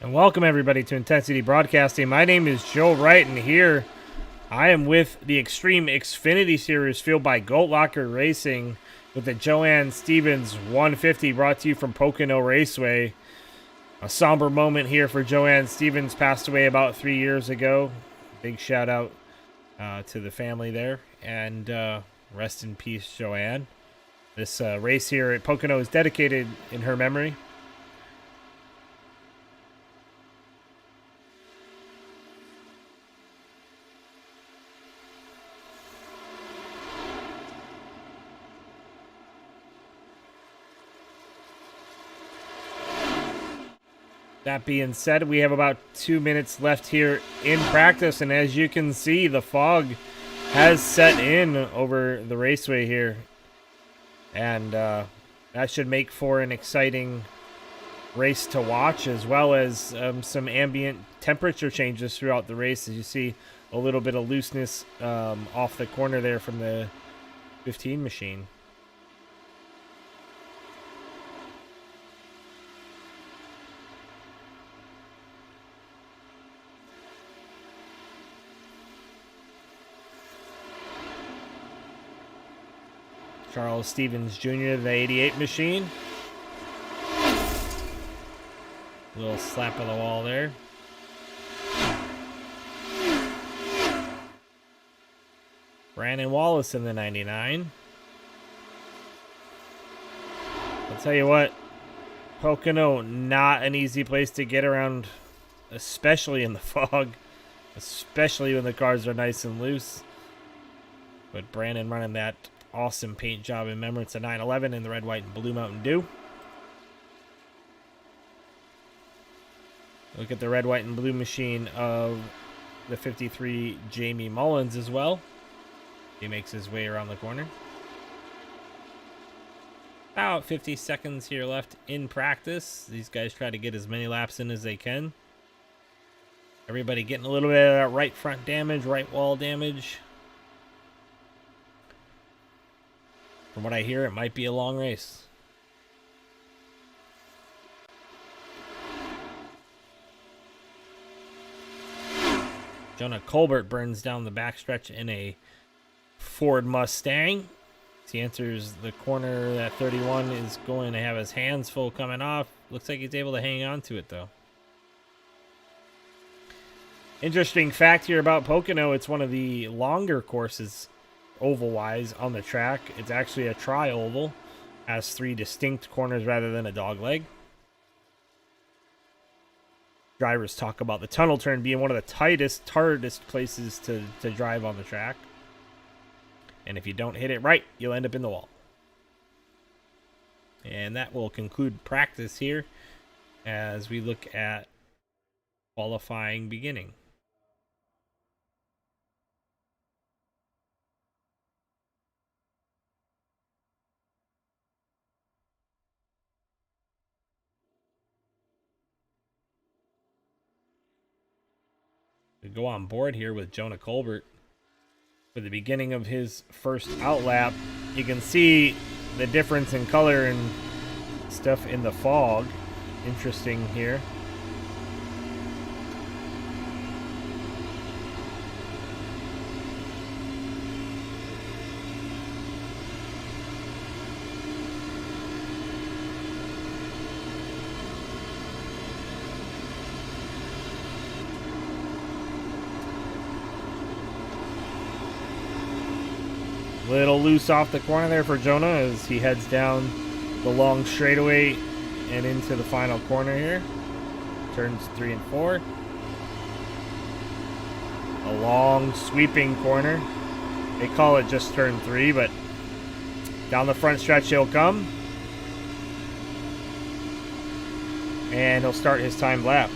And welcome everybody to Intensity Broadcasting. My name is Joe Wright, and here I am with the Xtreme Xfinity Series fueled by Goat Locker Racing with the Joann Stevens 150 brought to you from Pocono Raceway. A somber moment here for Joann Stevens, passed away about 3 years ago. Big shout out to the family there, and rest in peace, Joann. This race here at Pocono is dedicated in her memory. That being said, we have about 2 minutes left here in practice, and as you can see, the fog has set in over the raceway here, and that should make for an exciting race to watch, as well as some ambient temperature changes throughout the race. As you see, a little bit of looseness off the corner there from the 15 machine. Charles Stevens Jr., the 88 machine. Little slap of the wall there. Brandon Wallace in the 99. I'll tell you what, Pocono, not an easy place to get around, especially in the fog, especially when the cars are nice and loose. But Brandon running that awesome paint job in remembrance of 9/11 in the red, white, and blue Mountain Dew. Look at the red, white, and blue machine of the 53 Jamie Mullins as well. He makes his way around the corner. About 50 seconds here left in practice. These guys try to get as many laps in as they can. Everybody getting a little bit of that right front damage, right wall damage. From what I hear, it might be a long race. Jonah Colbert burns down the backstretch in a Ford Mustang. As he enters the corner, that 31 is going to have his hands full coming off. Looks like he's able to hang on to it, though. Interesting fact here about Pocono, it's one of the longer courses oval-wise on the track. It's actually a tri-oval, has 3 distinct corners rather than a dog leg. Drivers talk about the tunnel turn being one of the tightest, hardest places to drive on the track. And if you don't hit it right, you'll end up in the wall. And that will conclude practice here as we look at qualifying beginning. We go on board here with Jonah Colbert for the beginning of his first outlap. You can see the difference in color and stuff in the fog. Interesting here. Little loose off the corner there for Jonah as he heads down the long straightaway and into the final corner here. Turns 3 and 4. A long sweeping corner. They call it just turn 3, but down the front stretch he'll come. And he'll start his timed lap.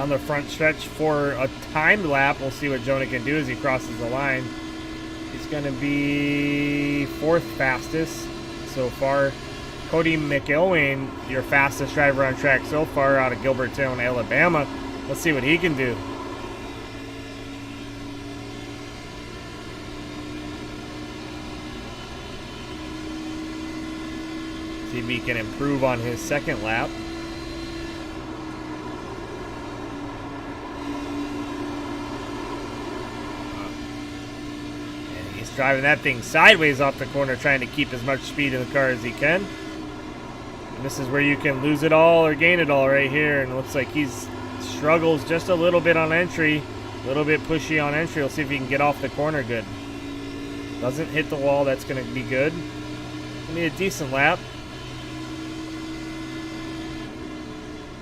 Down the front stretch for a timed lap. We'll see what Jonah can do as he crosses the line. He's going to be 4th fastest so far. Cody McIlwain, your fastest driver on track so far out of Gilbertown, Alabama. Let's see what he can do. See if he can improve on his second lap. And he's driving that thing sideways off the corner, trying to keep as much speed in the car as he can. And this is where you can lose it all or gain it all right here. And it looks like he's struggles just a little bit on entry. A little bit pushy on entry. We'll see if he can get off the corner good. Doesn't hit the wall. That's going to be good. We need a decent lap.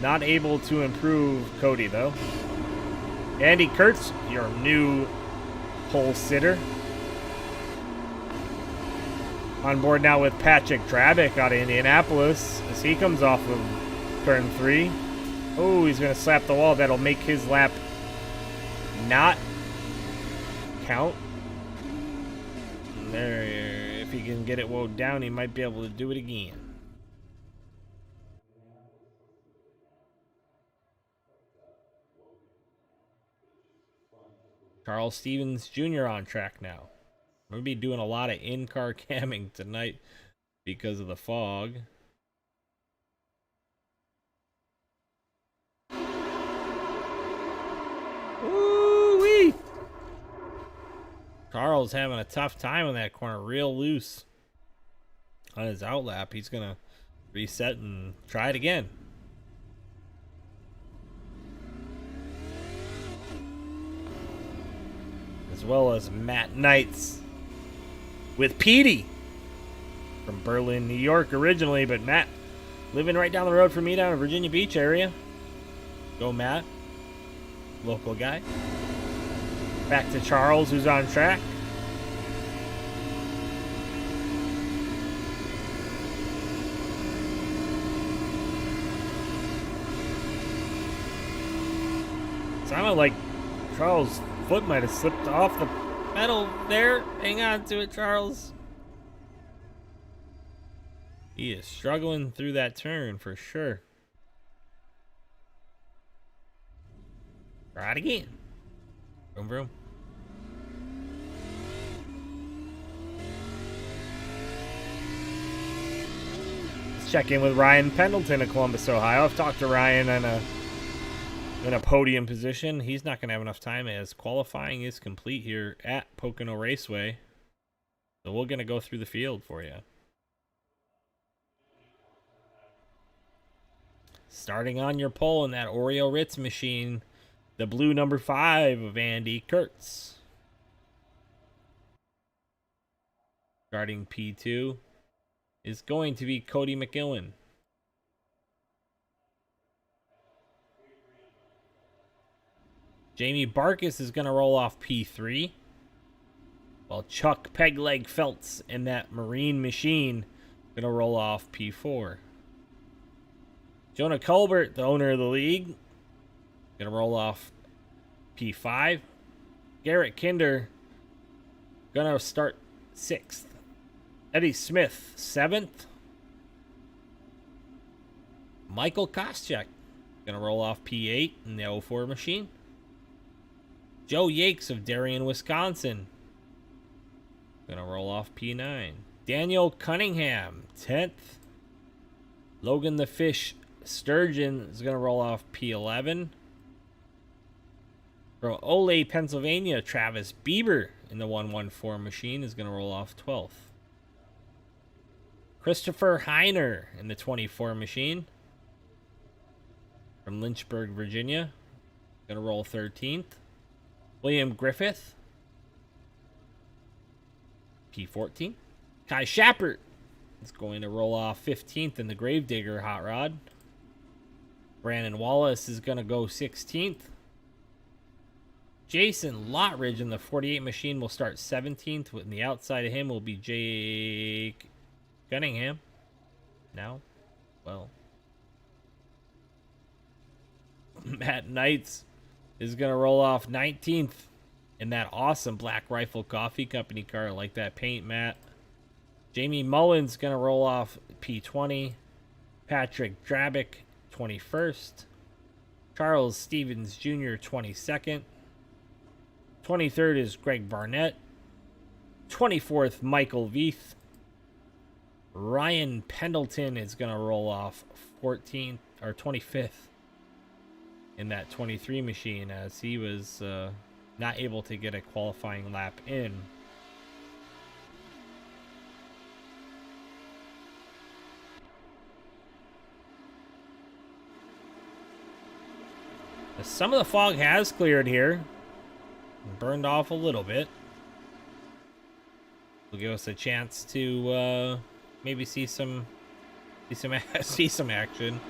Not able to improve Cody, though. Andy Kurtz, your new pole sitter. On board now with Patrick Drabick out of Indianapolis as he comes off of turn 3. Oh, he's going to slap the wall. That'll make his lap not count. And there, if he can get it woed down, he might be able to do it again. Joann Stevens Jr. on track now. We're going to be doing a lot of in-car camming tonight because of the fog. Ooh-wee! Carl's having a tough time in that corner, real loose. On his outlap, he's going to reset and try it again. As well as Matt Knights with Petey from Berlin, New York originally, but Matt living right down the road from me down in Virginia Beach area. Go Matt, local guy. Back to Charles, who's on track. Sounded like Charles' foot might have slipped off the pedal there. Hang on to it, Charles. He is struggling through that turn for sure. Try it again. Vroom, vroom. Let's check in with Ryan Pendleton of Columbus, Ohio. I've talked to Ryan in a podium position. He's not going to have enough time as qualifying is complete here at Pocono Raceway. So we're going to go through the field for you. Starting on your pole in that Oreo Ritz machine, the blue number 5 of Andy Kurtz. Starting P2 is going to be Cody McIlwain. Jamie Barkus is going to roll off P3. While Chuck Pegleg Feltz in that Marine machine going to roll off P4. Jonah Colbert, the owner of the league, going to roll off P5. Garrett Kinder going to start 6th. Eddie Smith, 7th. Michael Koscheck going to roll off P8 in the 04 machine. Joe Yakes of Darien, Wisconsin, going to roll off P9. Daniel Cunningham, 10th. Logan the Fish Sturgeon is going to roll off P11. From Ole, Pennsylvania, Travis Bieber in the 114 machine is going to roll off 12th. Christopher Heiner in the 24 machine from Lynchburg, Virginia, going to roll 13th. William Griffith, P14. Kai Schappert is going to roll off 15th in the Gravedigger Hot Rod. Brandon Wallace is going to go 16th. Jason Lottridge in the 48 machine will start 17th. On the outside of him will be Jake Cunningham. Now, well, Matt Knights is going to roll off 19th in that awesome Black Rifle Coffee Company car. I like that paint, Matt. Jamie Mullins going to roll off P20. Patrick Drabick, 21st. Charles Stevens Jr., 22nd. 23rd is Greg Barnett. 24th, Michael Veith. Ryan Pendleton is going to roll off 14th or 25th in that 23 machine, as he was not able to get a qualifying lap in. Some of the fog has cleared here. Burned off a little bit. Will give us a chance to maybe see some action.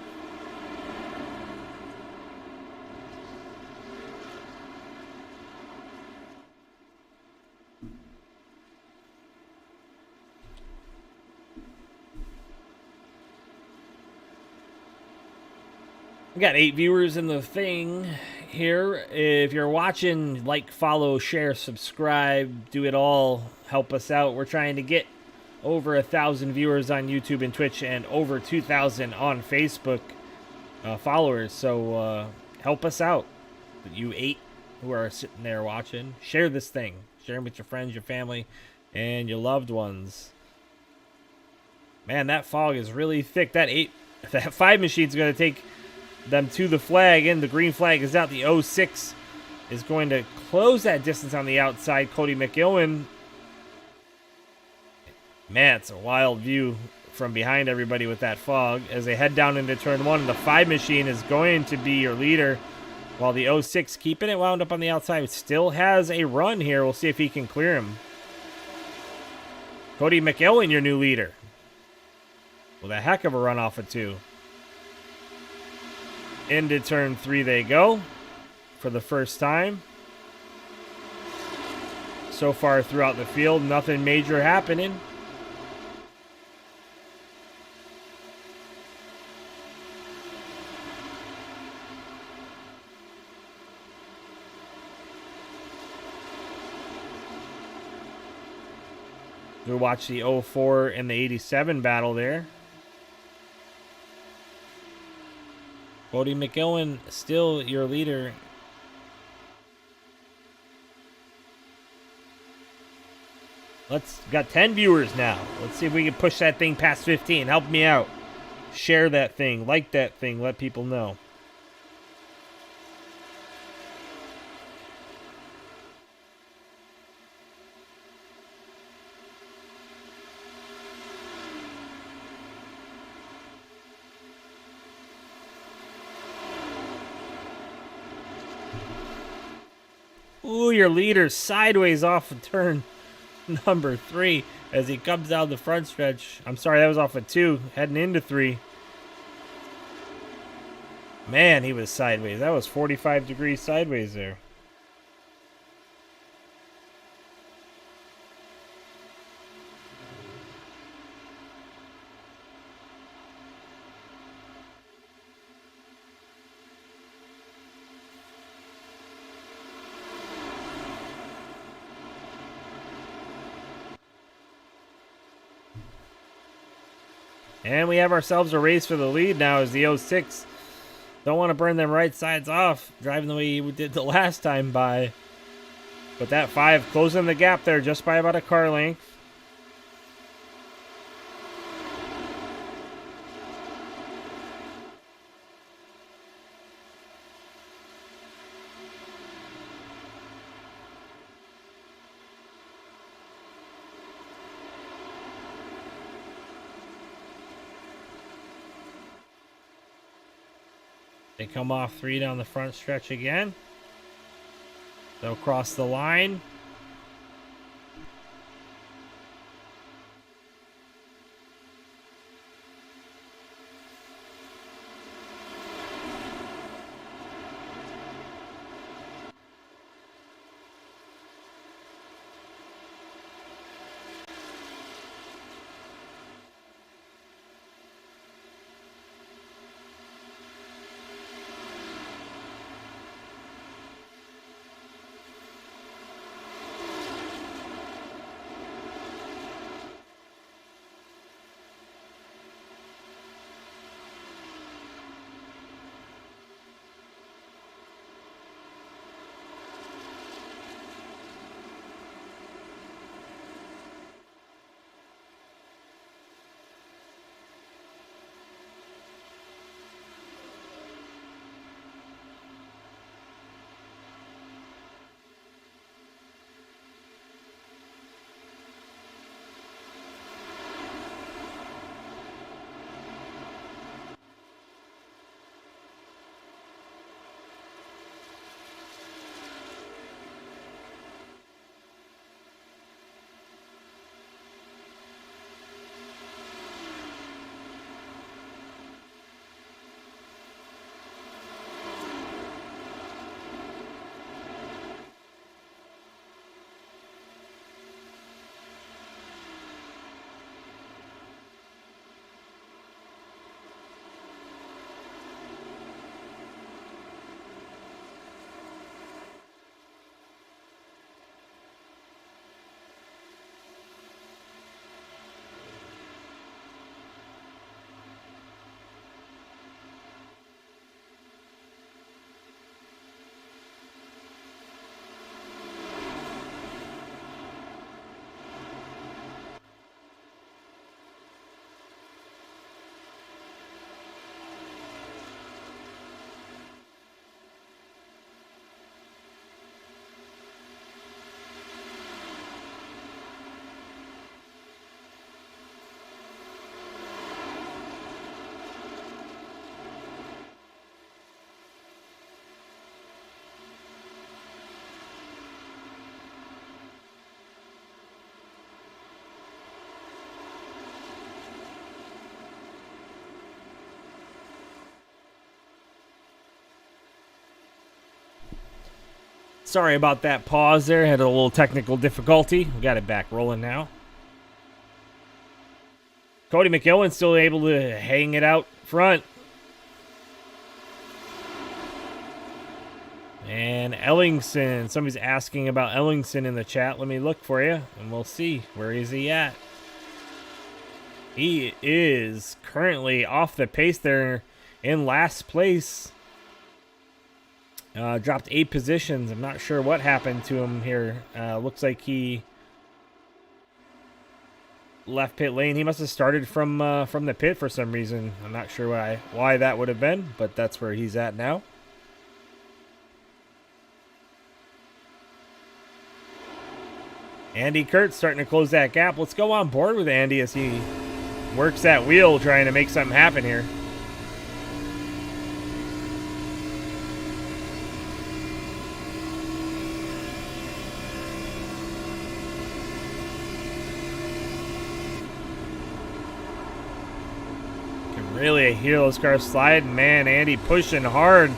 We got 8 viewers in the thing here. If you're watching, like, follow, share, subscribe, do it all. Help us out. We're trying to get over 1,000 viewers on YouTube and Twitch and over 2,000 on Facebook followers. So help us out. You 8 who are sitting there watching, share this thing. Share them with your friends, your family, and your loved ones. Man, that fog is really thick. That 5 machine's going to take them to the flag, and the green flag is out. The 06 is going to close that distance on the outside. Cody McIlwain. Man, it's a wild view from behind everybody with that fog as they head down into turn 1. The 5 machine is going to be your leader, while the 06 keeping it wound up on the outside. Still has a run here. We'll see if he can clear him. Cody McIlwain, your new leader, with a heck of a run off of 2. Into turn 3 they go for the first time. So far throughout the field, nothing major happening. We'll watch the 04 and the 87 battle there. Cody McIlwain still your leader. Got 10 viewers now. Let's see if we can push that thing past 15. Help me out. Share that thing. Like that thing. Let people know. Ooh, your leader sideways off of turn number 3 as he comes down the front stretch. I'm sorry, that was off of 2, heading into 3. Man, he was sideways. That was 45 degrees sideways there. And we have ourselves a race for the lead now as the 06 don't want to burn them right sides off, driving the way he did the last time by. But that 5 closing the gap there just by about a car length. They come off 3 down the front stretch again. They'll cross the line. Sorry about that pause there. Had a little technical difficulty. We got it back rolling now. Cody McEwen still able to hang it out front. And Ellingson. Somebody's asking about Ellingson in the chat. Let me look for you, and we'll see. Where is he at? He is currently off the pace there in last place. Dropped 8 positions. I'm not sure what happened to him here. Looks like he left pit lane. He must have started from the pit for some reason. I'm not sure why that would have been, but that's where he's at now. Andy Kurtz starting to close that gap. Let's go on board with Andy as he works that wheel trying to make something happen here. Can really hear those cars sliding. Man, Andy pushing hard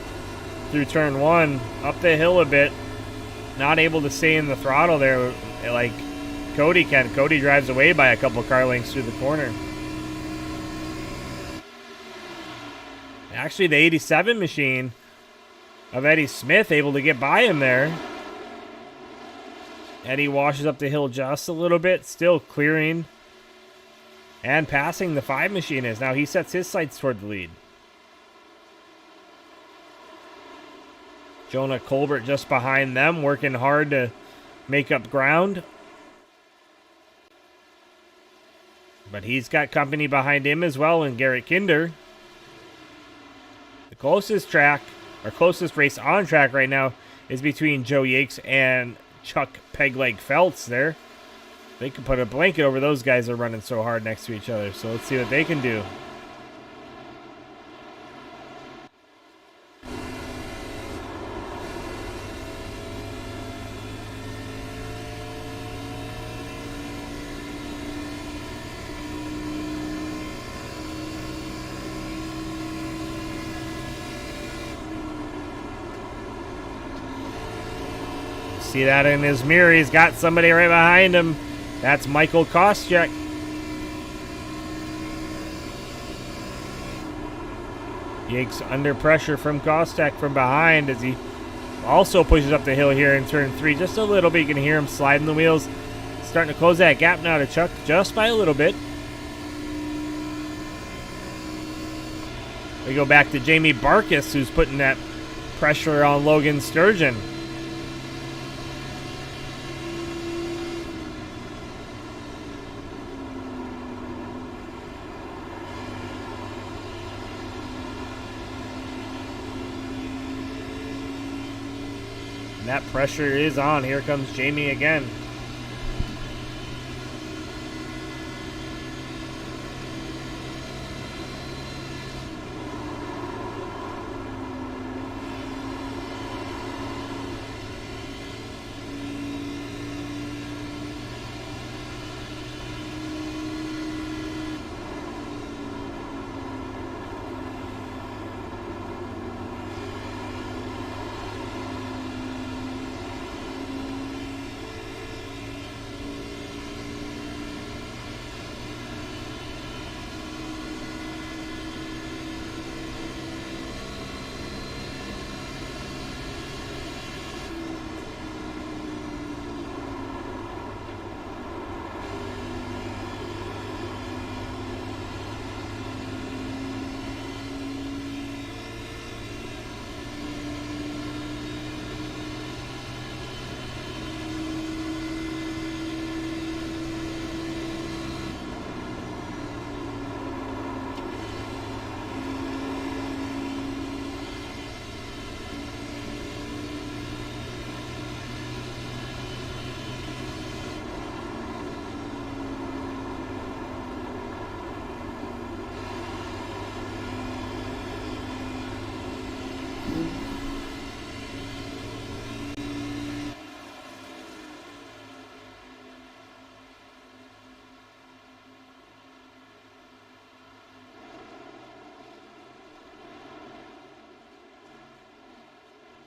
through turn 1, up the hill a bit. Not able to stay in the throttle there like Cody can. Cody drives away by a couple car lengths through the corner. Actually, the 87 machine of Eddie Smith able to get by him there. Eddie washes up the hill just a little bit, still clearing and passing the 5 machine is. Now he sets his sights toward the lead. Jonah Colbert just behind them, working hard to make up ground. But he's got company behind him as well in Garrett Kinder. The closest race on track right now is between Joe Yakes and Chuck Pegleg Feltz there. They can put a blanket over those guys that are running so hard next to each other. So let's see what they can do. See that in his mirror. He's got somebody right behind him. That's Michael Koscheck. Yakes under pressure from Koscheck from behind as he also pushes up the hill here in turn 3. Just a little bit. You can hear him sliding the wheels. Starting to close that gap now to Chuck just by a little bit. We go back to Jamie Barkus, who's putting that pressure on Logan Sturgeon. That pressure is on. Here comes Jamie again.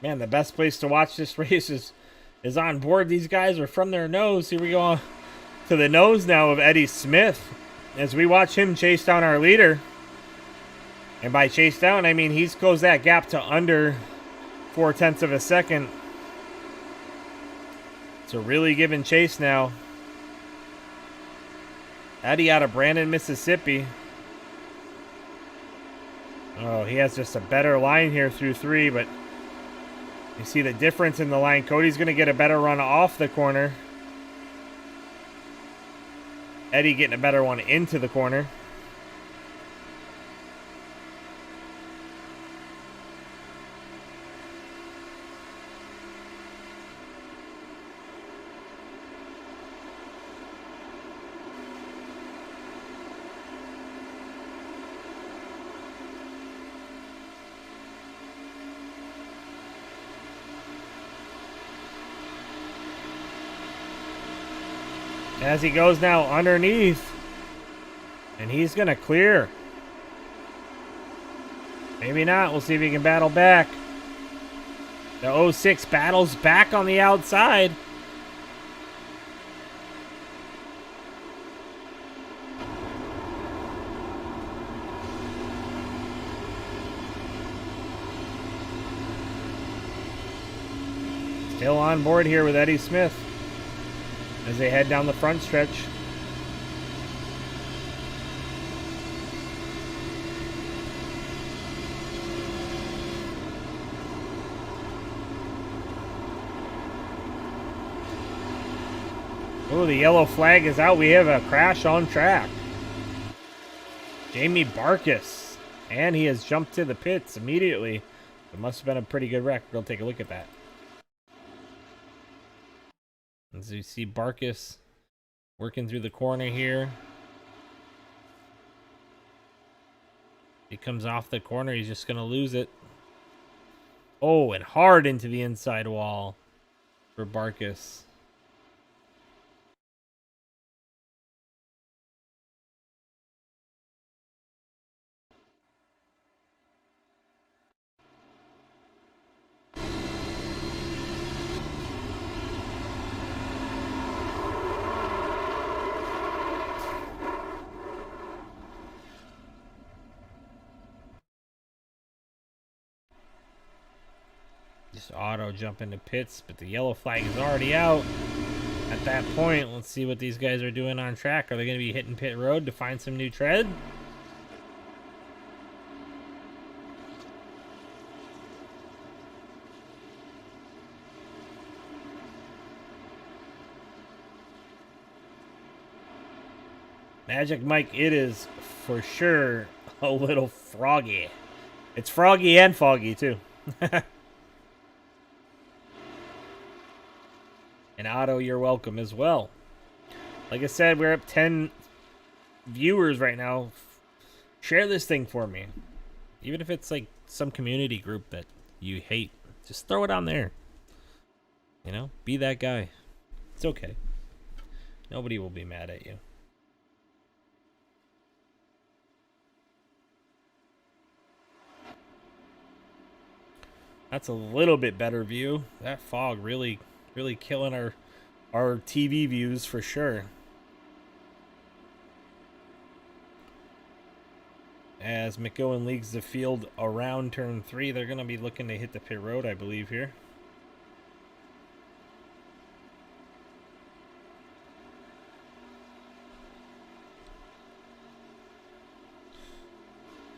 Man, the best place to watch this race is on board. These guys are from their nose. Here we go on to the nose now of Eddie Smith as we watch him chase down our leader. And by chase down, I mean he's closed that gap to under 0.4 of a second. It's a really giving chase now. Eddie out of Brandon, Mississippi. Oh, he has just a better line here through 3, but you see the difference in the line. Cody's going to get a better run off the corner. Eddie getting a better one into the corner. As he goes now underneath. And he's going to clear. Maybe not. We'll see if he can battle back. The 06 battles back on the outside. Still on board here with Eddie Smith as they head down the front stretch. Oh, the yellow flag is out. We have a crash on track. Jamie Barkus. And he has jumped to the pits immediately. It must have been a pretty good wreck. We'll take a look at that. As you see Barkus working through the corner here. He comes off the corner. He's just going to lose it. Oh, and hard into the inside wall for Barkus. Just auto jump into pits, but the yellow flag is already out. At that point, let's see what these guys are doing on track. Are they going to be hitting pit road to find some new tread? Magic Mike, it is for sure a little froggy. It's froggy and foggy too. And Otto, you're welcome as well. Like I said, we're up 10 viewers right now. Share this thing for me. Even if it's like some community group that you hate, just throw it on there. You know, be that guy. It's okay. Nobody will be mad at you. That's a little bit better view. That fog really killing our TV views for sure. As McGowan leads the field around turn 3, they're going to be looking to hit the pit road, I believe, here.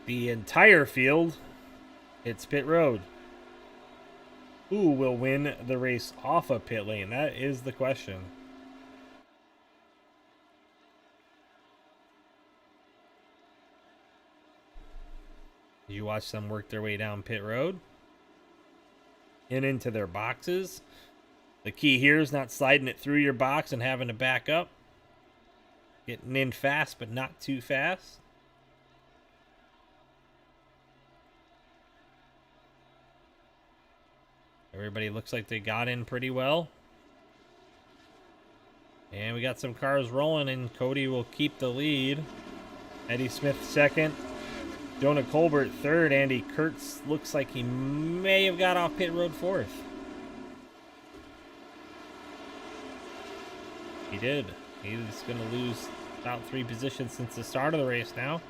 The entire field hits pit road. Who will win the race off of pit lane? That is the question. You watch them work their way down pit road and into their boxes. The key here is not sliding it through your box and having to back up. Getting in fast, but not too fast. Everybody looks like they got in pretty well. And we got some cars rolling, and Cody will keep the lead. Eddie Smith second. Jonah Colbert third. Andy Kurtz looks like he may have got off pit road fourth. He did. He's going to lose about 3 positions since the start of the race now.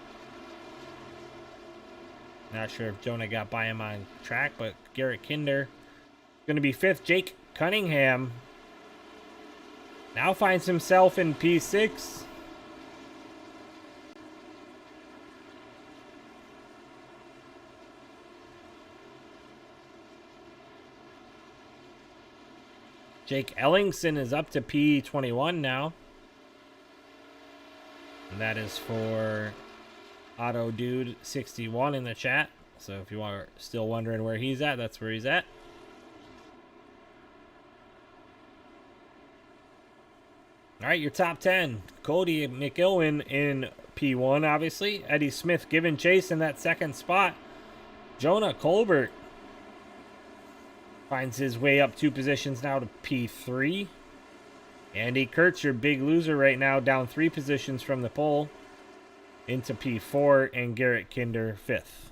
Not sure if Jonah got by him on track, but Garrett Kinder going to be 5th. Jake Cunningham now finds himself in P6. Jake Ellingson is up to P21 now. And that is for Auto Dude 61 in the chat. So if you are still wondering where he's at, that's where he's at. All right, your top 10. Cody McIlwain in P1, obviously. Eddie Smith giving chase in that second spot. Jonah Colbert finds his way up 2 positions now to P3. Andy Kurtz, your big loser right now, down 3 positions from the pole into P4, and Garrett Kinder 5th.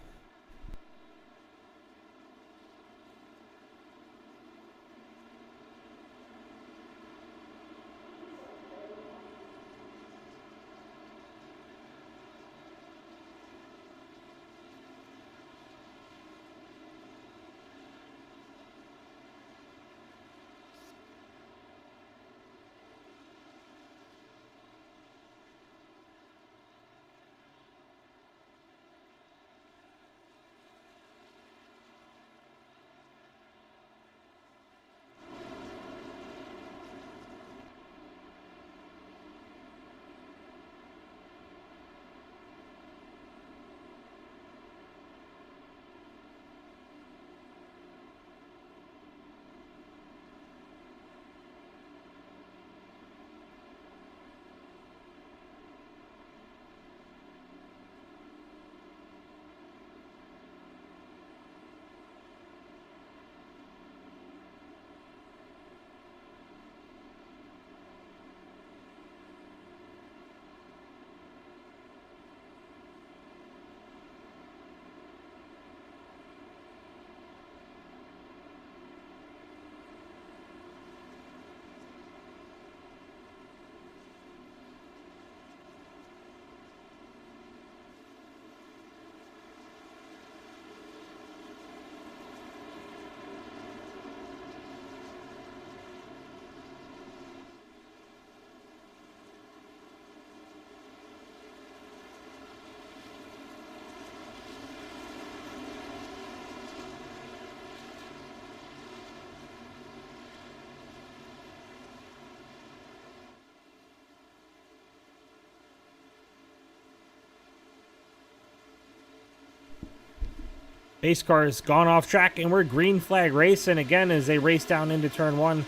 Pace car has gone off track, and we're green flag racing again as they race down into turn 1.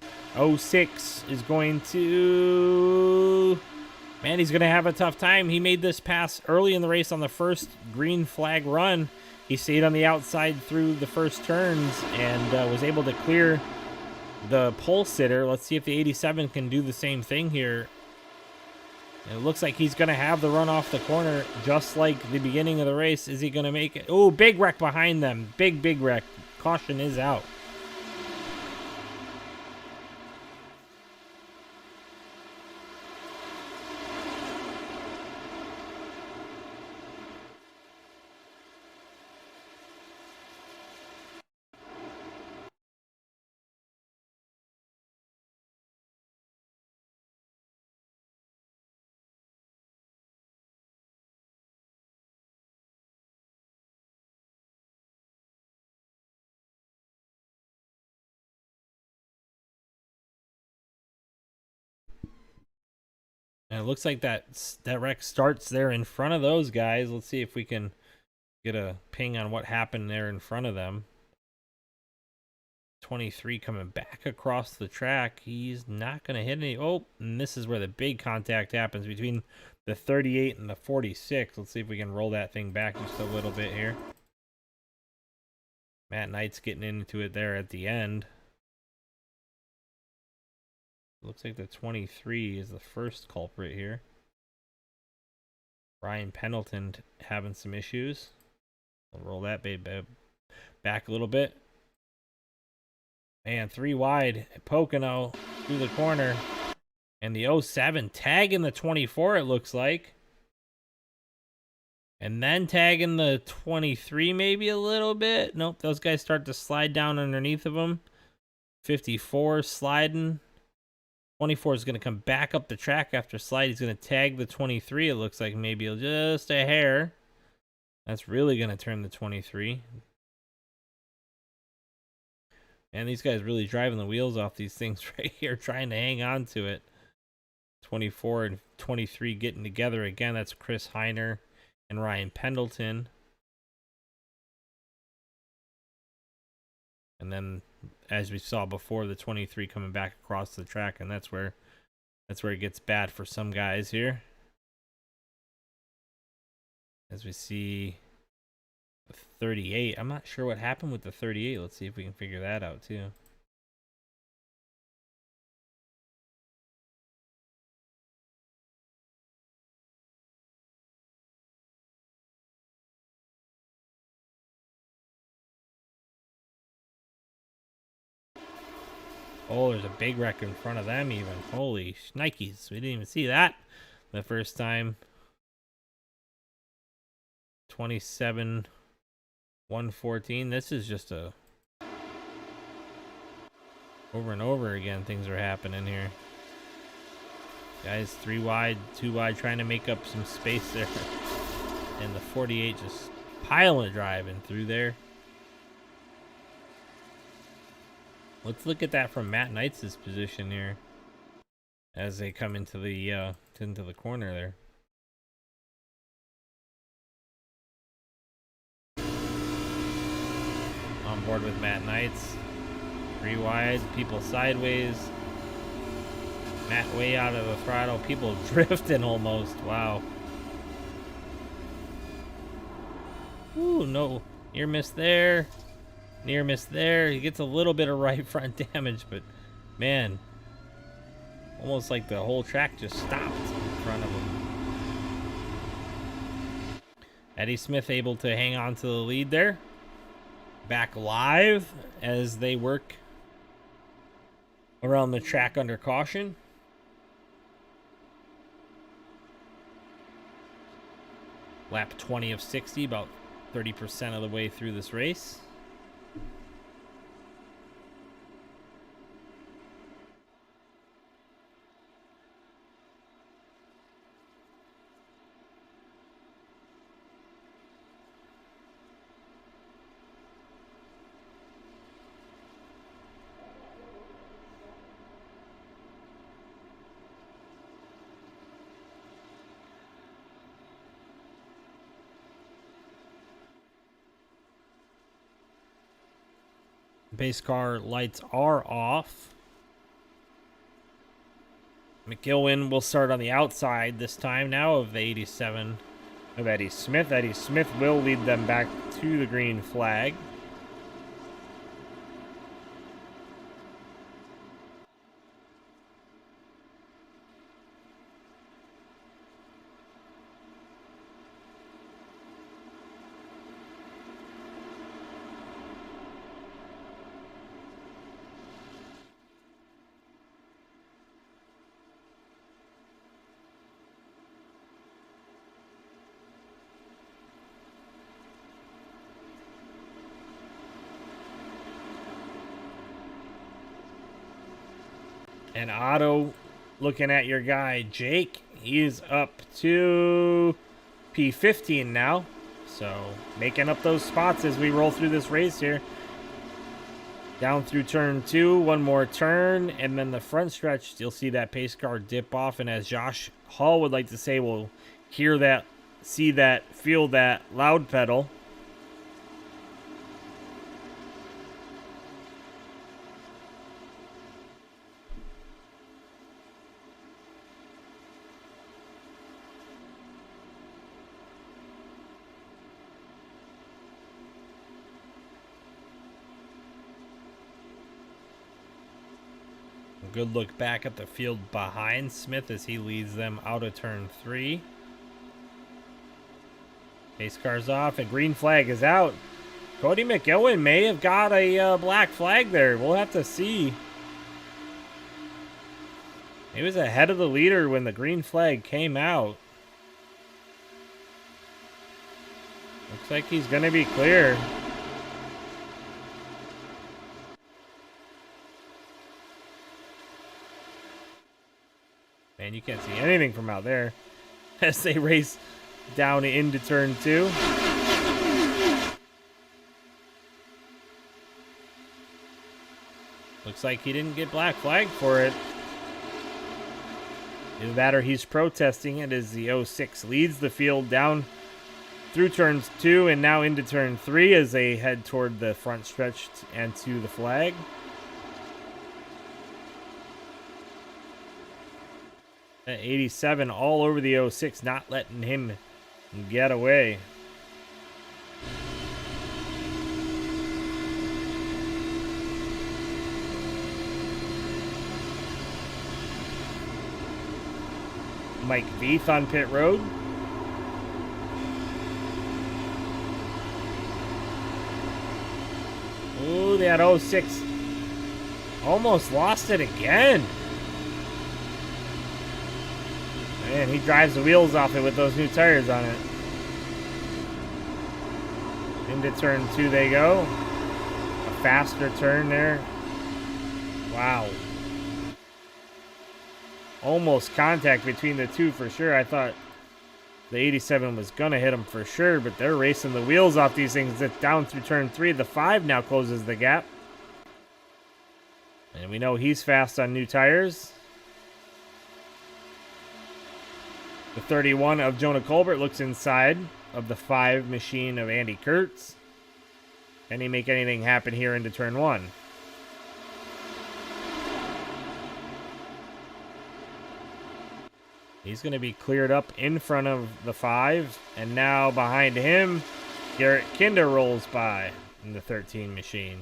06 is going to... Man, he's going to have a tough time. He made this pass early in the race on the first green flag run. He stayed on the outside through the first turns and was able to clear the pole sitter. Let's see if the 87 can do the same thing here. It looks like he's going to have the run off the corner just like the beginning of the race. Is he going to make it? Oh, big wreck behind them. Big wreck. Caution is out. And it looks like that wreck starts there in front of those guys. Let's see if we can get a ping on what happened there in front of them. 23 coming back across the track. He's not going to hit any. Oh, and this is where the big contact happens between the 38 and the 46. Let's see if we can roll that thing back just a little bit here. Matt Knight's getting into it there at the end. Looks like the 23 is the first culprit here. Ryan Pendleton having some issues. We'll roll that baby back a little bit. And 3 wide. Pocono through the corner. And the 07 tagging the 24, it looks like. And then tagging the 23 maybe a little bit. Nope, those guys start to slide down underneath of them. 54 sliding. 24 is going to come back up the track after slide. He's going to tag the 23. It looks like maybe just a hair. That's really going to turn the 23. And these guys really driving the wheels off these things right here, trying to hang on to it. 24 and 23 getting together again. That's Chris Heiner and Ryan Pendleton. And then, as we saw before, the 23 coming back across the track, and that's where it gets bad for some guys here. As we see the 38. I'm not sure what happened with the 38. Let's see if we can figure that out too. Oh, there's a big wreck in front of them even. Holy shnikes. We didn't even see that the first time. 27 114. This is just a over and over again things are happening here. Guys 3 wide, 2 wide, trying to make up some space there. And the 48 just piling driving through there. Let's look at that from Matt Knight's position here as they come into the corner there. On board with Matt Knight's. 3 wide, people sideways. Matt way out of the throttle, people drifting almost. Wow. Ooh, no. Near miss there. Near miss there. He gets a little bit of right front damage, but man, almost like the whole track just stopped in front of him. Eddie Smith able to hang on to the lead there. Back live as they work around the track under caution. Lap 20 of 60, about 30% of the way through this race. Base car lights are off. McGilwin will start on the outside this time now of the 87 of Eddie Smith. Eddie Smith will lead them back to the green flag. And Otto, looking at your guy, Jake, he's up to P15 now. So, making up those spots as we roll through this race here. Down through turn 2, one more turn, and then the front stretch, you'll see that pace car dip off. And as Josh Hall would like to say, we'll hear that, see that, feel that loud pedal. Good look back at the field behind Smith as he leads them out of turn 3. Pace car's off and green flag is out. Cody McGowan may have got a black flag there. We'll have to see. He was ahead of the leader when the green flag came out. Looks like he's going to be clear. Man, you can't see anything from out there as they race down into turn 2. Looks like he didn't get black flag for it. Either that or he's protesting it as the 06 leads the field down through turns 2 and now into turn 3 as they head toward the front stretch and to the flag. That 87 all over the 06, not letting him get away. Mike Veith on pit road. Ooh, that 06 almost lost it again. Man, he drives the wheels off it with those new tires on it. Into turn 2 they go. A faster turn there. Wow. Almost contact between the two for sure. I thought the 87 was going to hit him for sure, but they're racing the wheels off these things. It's down through turn 3. The 5 now closes the gap. And we know he's fast on new tires. The 31 of Jonah Colbert looks inside of the 5 machine of Andy Kurtz. Can he make anything happen here into turn 1? He's going to be cleared up in front of the 5. And now behind him, Garrett Kinder rolls by in the 13 machine.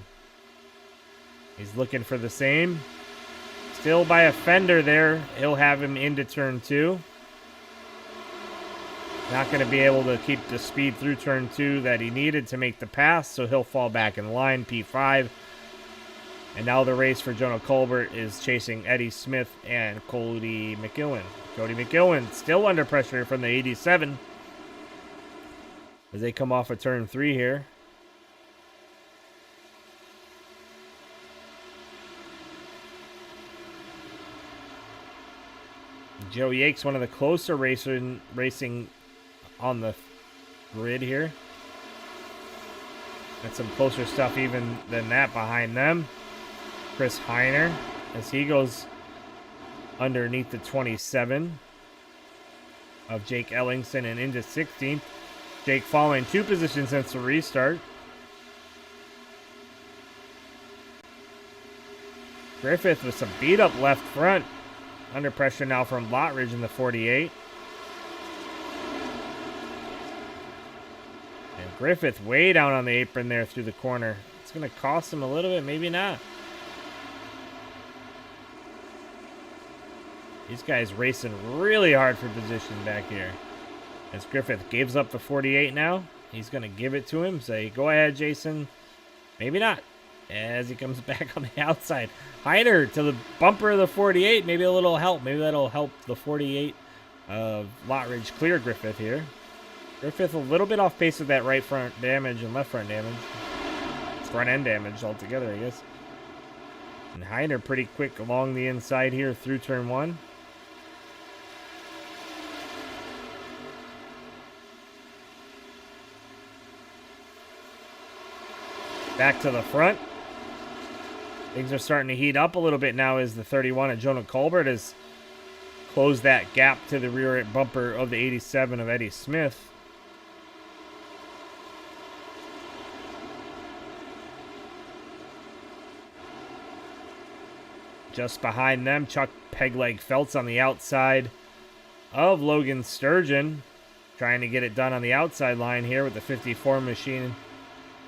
He's looking for the same. Still by a fender there. He'll have him into turn 2. Not going to be able to keep the speed through turn 2 that he needed to make the pass, so he'll fall back in line, P5. And now the race for Jonah Colbert is chasing Eddie Smith and Cody McGowan. Cody McGowan still under pressure from the 87 as they come off of turn 3 here. Joe Yates, one of the closer racing on the grid here. Got some closer stuff even than that behind them. Chris Heiner as he goes underneath the 27 of Jake Ellingson and into 16th. Jake falling 2 positions since the restart. Griffith with some beat up left front. Under pressure now from Lottridge in the 48. And Griffith way down on the apron there through the corner. It's going to cost him a little bit, maybe not. These guys racing really hard for position back here. As Griffith gives up the 48 now. He's going to give it to him. Say, go ahead, Jason. Maybe not. As he comes back on the outside. Heiner to the bumper of the 48. Maybe a little help. Maybe that'll help the 48 of Lottridge clear Griffith here. Griffith a little bit off pace with that right front damage and left front damage. Front end damage altogether, I guess. And Heiner pretty quick along the inside here through turn 1. Back to the front. Things are starting to heat up a little bit now as the 31 of Jonah Colbert has closed that gap to the rear bumper of the 87 of Eddie Smith. Just behind them, Chuck Pegleg Feltz on the outside of Logan Sturgeon. Trying to get it done on the outside line here with the 54 machine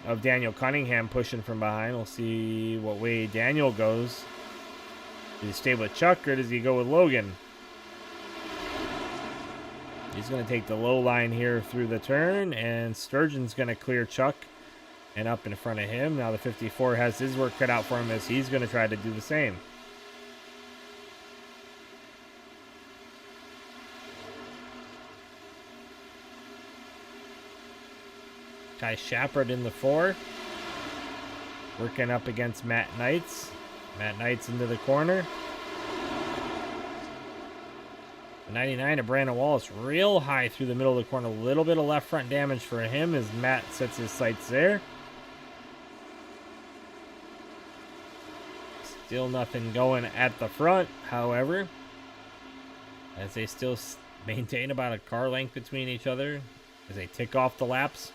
of Daniel Cunningham pushing from behind. We'll see what way Daniel goes. Does he stay with Chuck or does he go with Logan? He's going to take the low line here through the turn, and Sturgeon's going to clear Chuck and up in front of him. Now the 54 has his work cut out for him as he's going to try to do the same. Ty Shepard in the 4. Working up against Matt Knights. Matt Knights into the corner. The 99 of Brandon Wallace real high through the middle of the corner. A little bit of left front damage for him as Matt sets his sights there. Still nothing going at the front, however, as they still maintain about a car length between each other as they tick off the laps.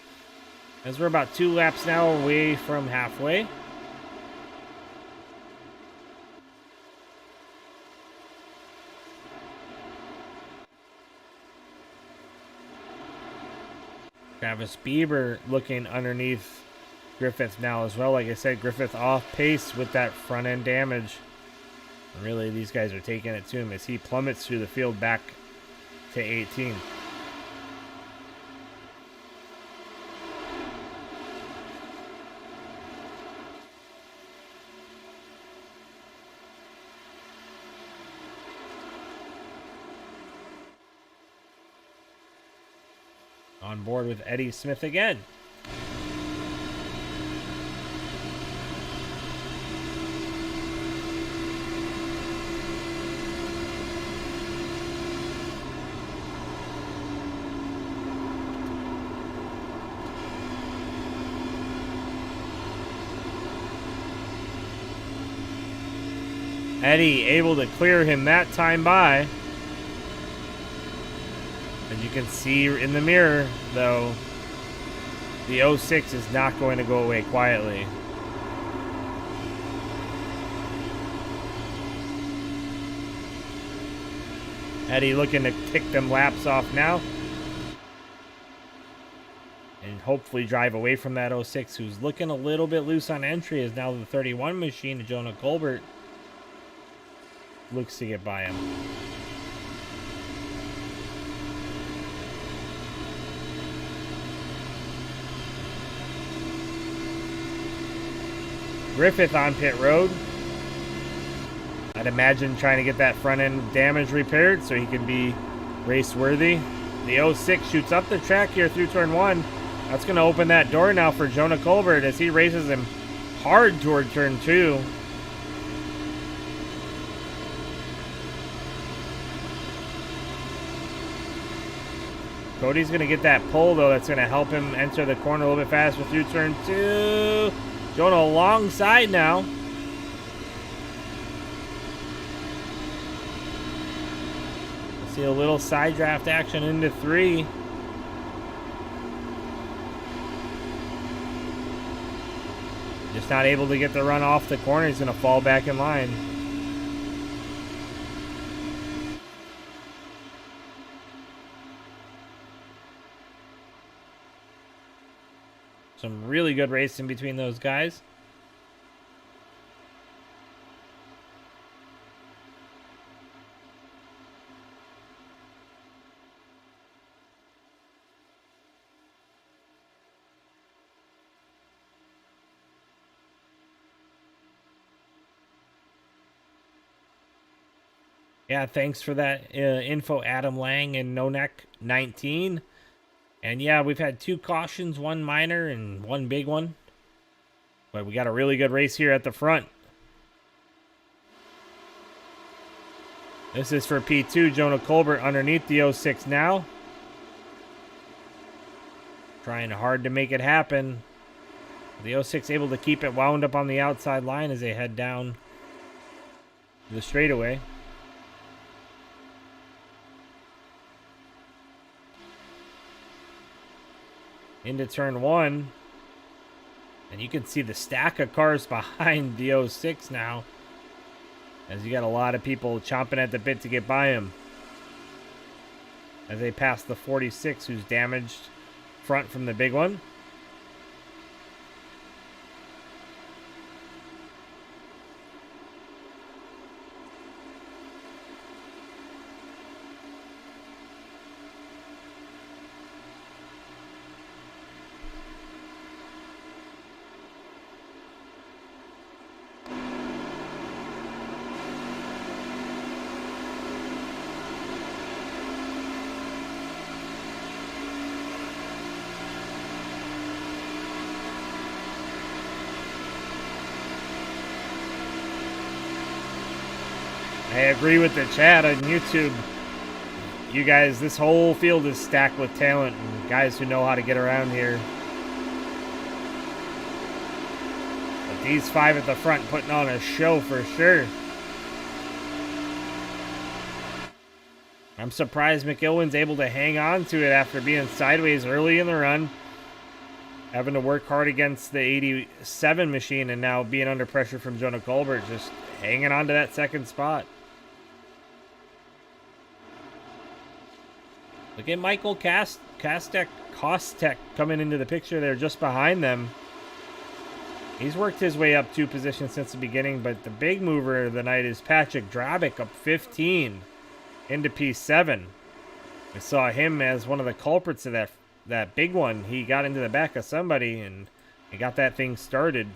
As we're about 2 laps now away from halfway. Travis Bieber looking underneath Griffith now as well. Like I said, Griffith off pace with that front end damage. And really, these guys are taking it to him as he plummets through the field back to 18. On board with Eddie Smith again. Eddie able to clear him that time by. As you can see in the mirror, though, the 06 is not going to go away quietly. Eddie looking to kick them laps off now. And hopefully drive away from that 06, who's looking a little bit loose on entry, as now the 31 machine, Jonah Colbert, looks to get by him. Griffith on pit road. I'd imagine trying to get that front end damage repaired so he can be race worthy. The 06 shoots up the track here through turn 1. That's going to open that door now for Jonah Colbert as he races him hard toward turn 2. Cody's going to get that pull, though. That's going to help him enter the corner a little bit faster through turn 2. Jonah alongside now. See a little side draft action into 3. Just not able to get the run off the corner. He's going to fall back in line. Some really good racing between those guys. Yeah, thanks for that info, Adam Lang and No Neck 19. And yeah, we've had 2 cautions, 1 minor and 1 big one. But we got a really good race here at the front. This is for P2, Jonah Colbert underneath the 06 now. Trying hard to make it happen. The 06 able to keep it wound up on the outside line as they head down the straightaway. Into turn 1. And you can see the stack of cars behind the 06 now, as you got a lot of people chomping at the bit to get by him. As they pass the 46, who's damaged front from the big one. I agree with the chat on YouTube. You guys, this whole field is stacked with talent and guys who know how to get around here. But these 5 at the front putting on a show for sure. I'm surprised McIlwain's able to hang on to it after being sideways early in the run. Having to work hard against the 87 machine and now being under pressure from Jonah Colbert. Just hanging on to that second spot. Look at Michael Kostek coming into the picture there just behind them. He's worked his way up 2 positions since the beginning, but the big mover of the night is Patrick Drabick up 15 into P7. We saw him as one of the culprits of that big one. He got into the back of somebody and he got that thing started.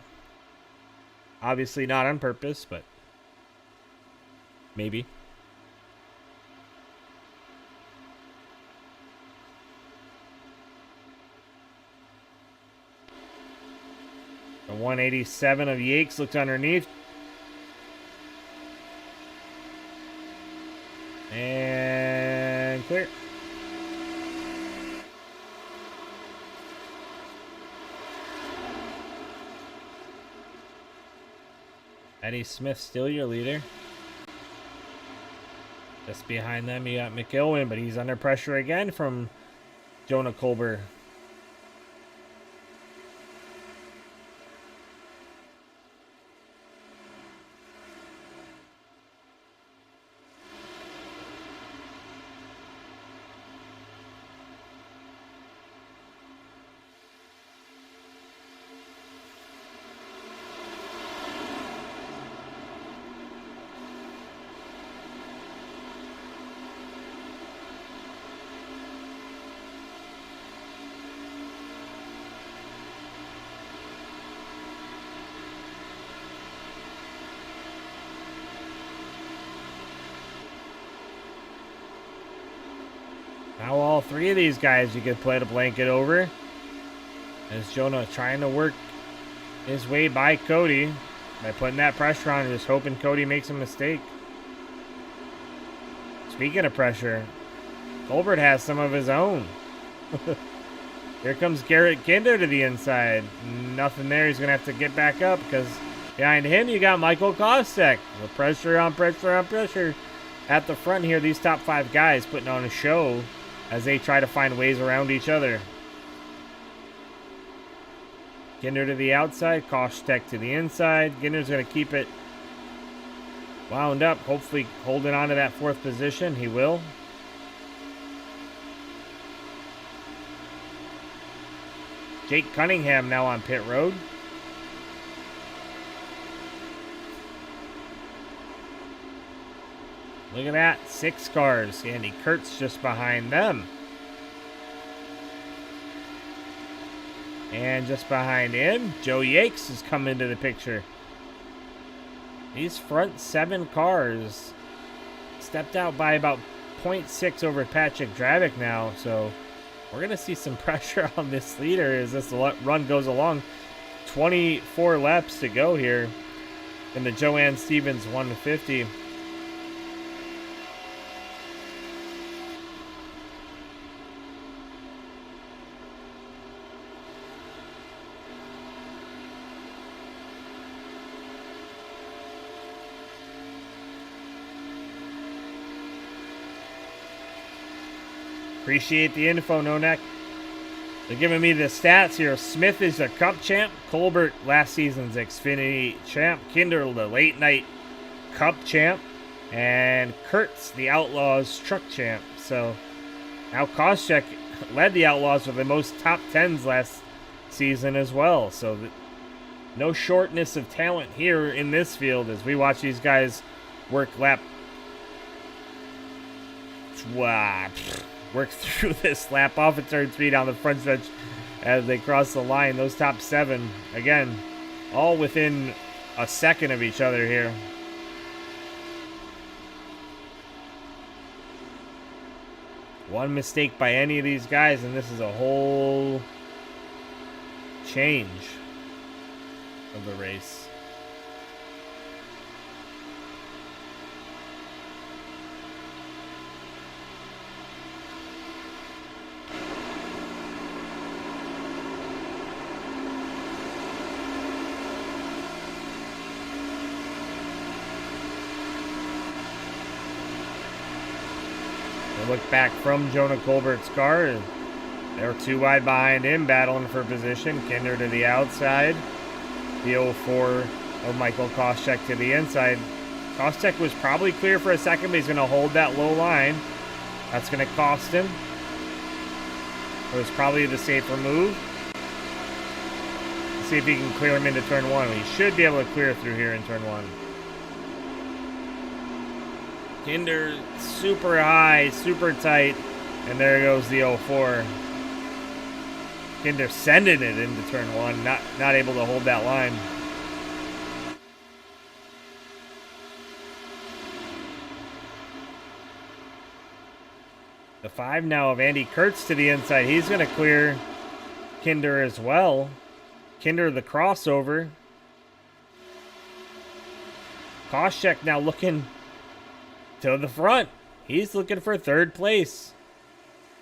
Obviously not on purpose, but maybe. The 187 of Yakes looked underneath. And clear. Eddie Smith still your leader. Just behind them you got McIlwain, but he's under pressure again from Jonah Colbert. Now all 3 of these guys you could play the blanket over. As Jonah trying to work his way by Cody by putting that pressure on and just hoping Cody makes a mistake. Speaking of pressure, Colbert has some of his own. Here comes Garrett Kinder to the inside. Nothing there. He's going to have to get back up because behind him you got Michael Kostek. With pressure on pressure on pressure. At the front here, these top 5 guys putting on a show as they try to find ways around each other. Kinder to the outside, Kostek to the inside. Kinder's going to keep it wound up, hopefully holding on to that 4th position. He will. Jake Cunningham now on pit road. Look at that, 6 cars. Andy Kurtz just behind them. And just behind him, Joe Yakes has come into the picture. These front 7 cars stepped out by about 0.6 over Patrick Drabick now. So we're going to see some pressure on this leader as this run goes along. 24 laps to go here in the Joann Stevens 150. Appreciate the info, No Neck. They're giving me the stats here. Smith is a Cup champ. Colbert, last season's Xfinity champ. Kinder, the late night Cup champ. And Kurtz, the Outlaws truck champ. So now Koscheck led the Outlaws with the most top 10s last season as well. So no shortness of talent here in this field as we watch these guys work through this lap off of turn 3 down the front stretch as they cross the line. Those top 7, again, all within a second of each other here. One mistake by any of these guys, and this is a whole change of the race. look back from Jonah Colbert's car. They're 2 wide behind him, battling for position. Kinder to the outside. The 04 of Michael Koscheck to the inside. Koscheck was probably clear for a second, but he's going to hold that low line. That's going to cost him. It was probably the safer move. Let's see if he can clear him into turn 1. He should be able to clear through here in turn 1. Kinder super high, super tight, and there goes the 04. Kinder sending it into turn 1, not able to hold that line. The 5 now of Andy Kurtz to the inside. He's going to clear Kinder as well. Kinder the crossover. Koscheck now looking to the front. He's looking for 3rd place.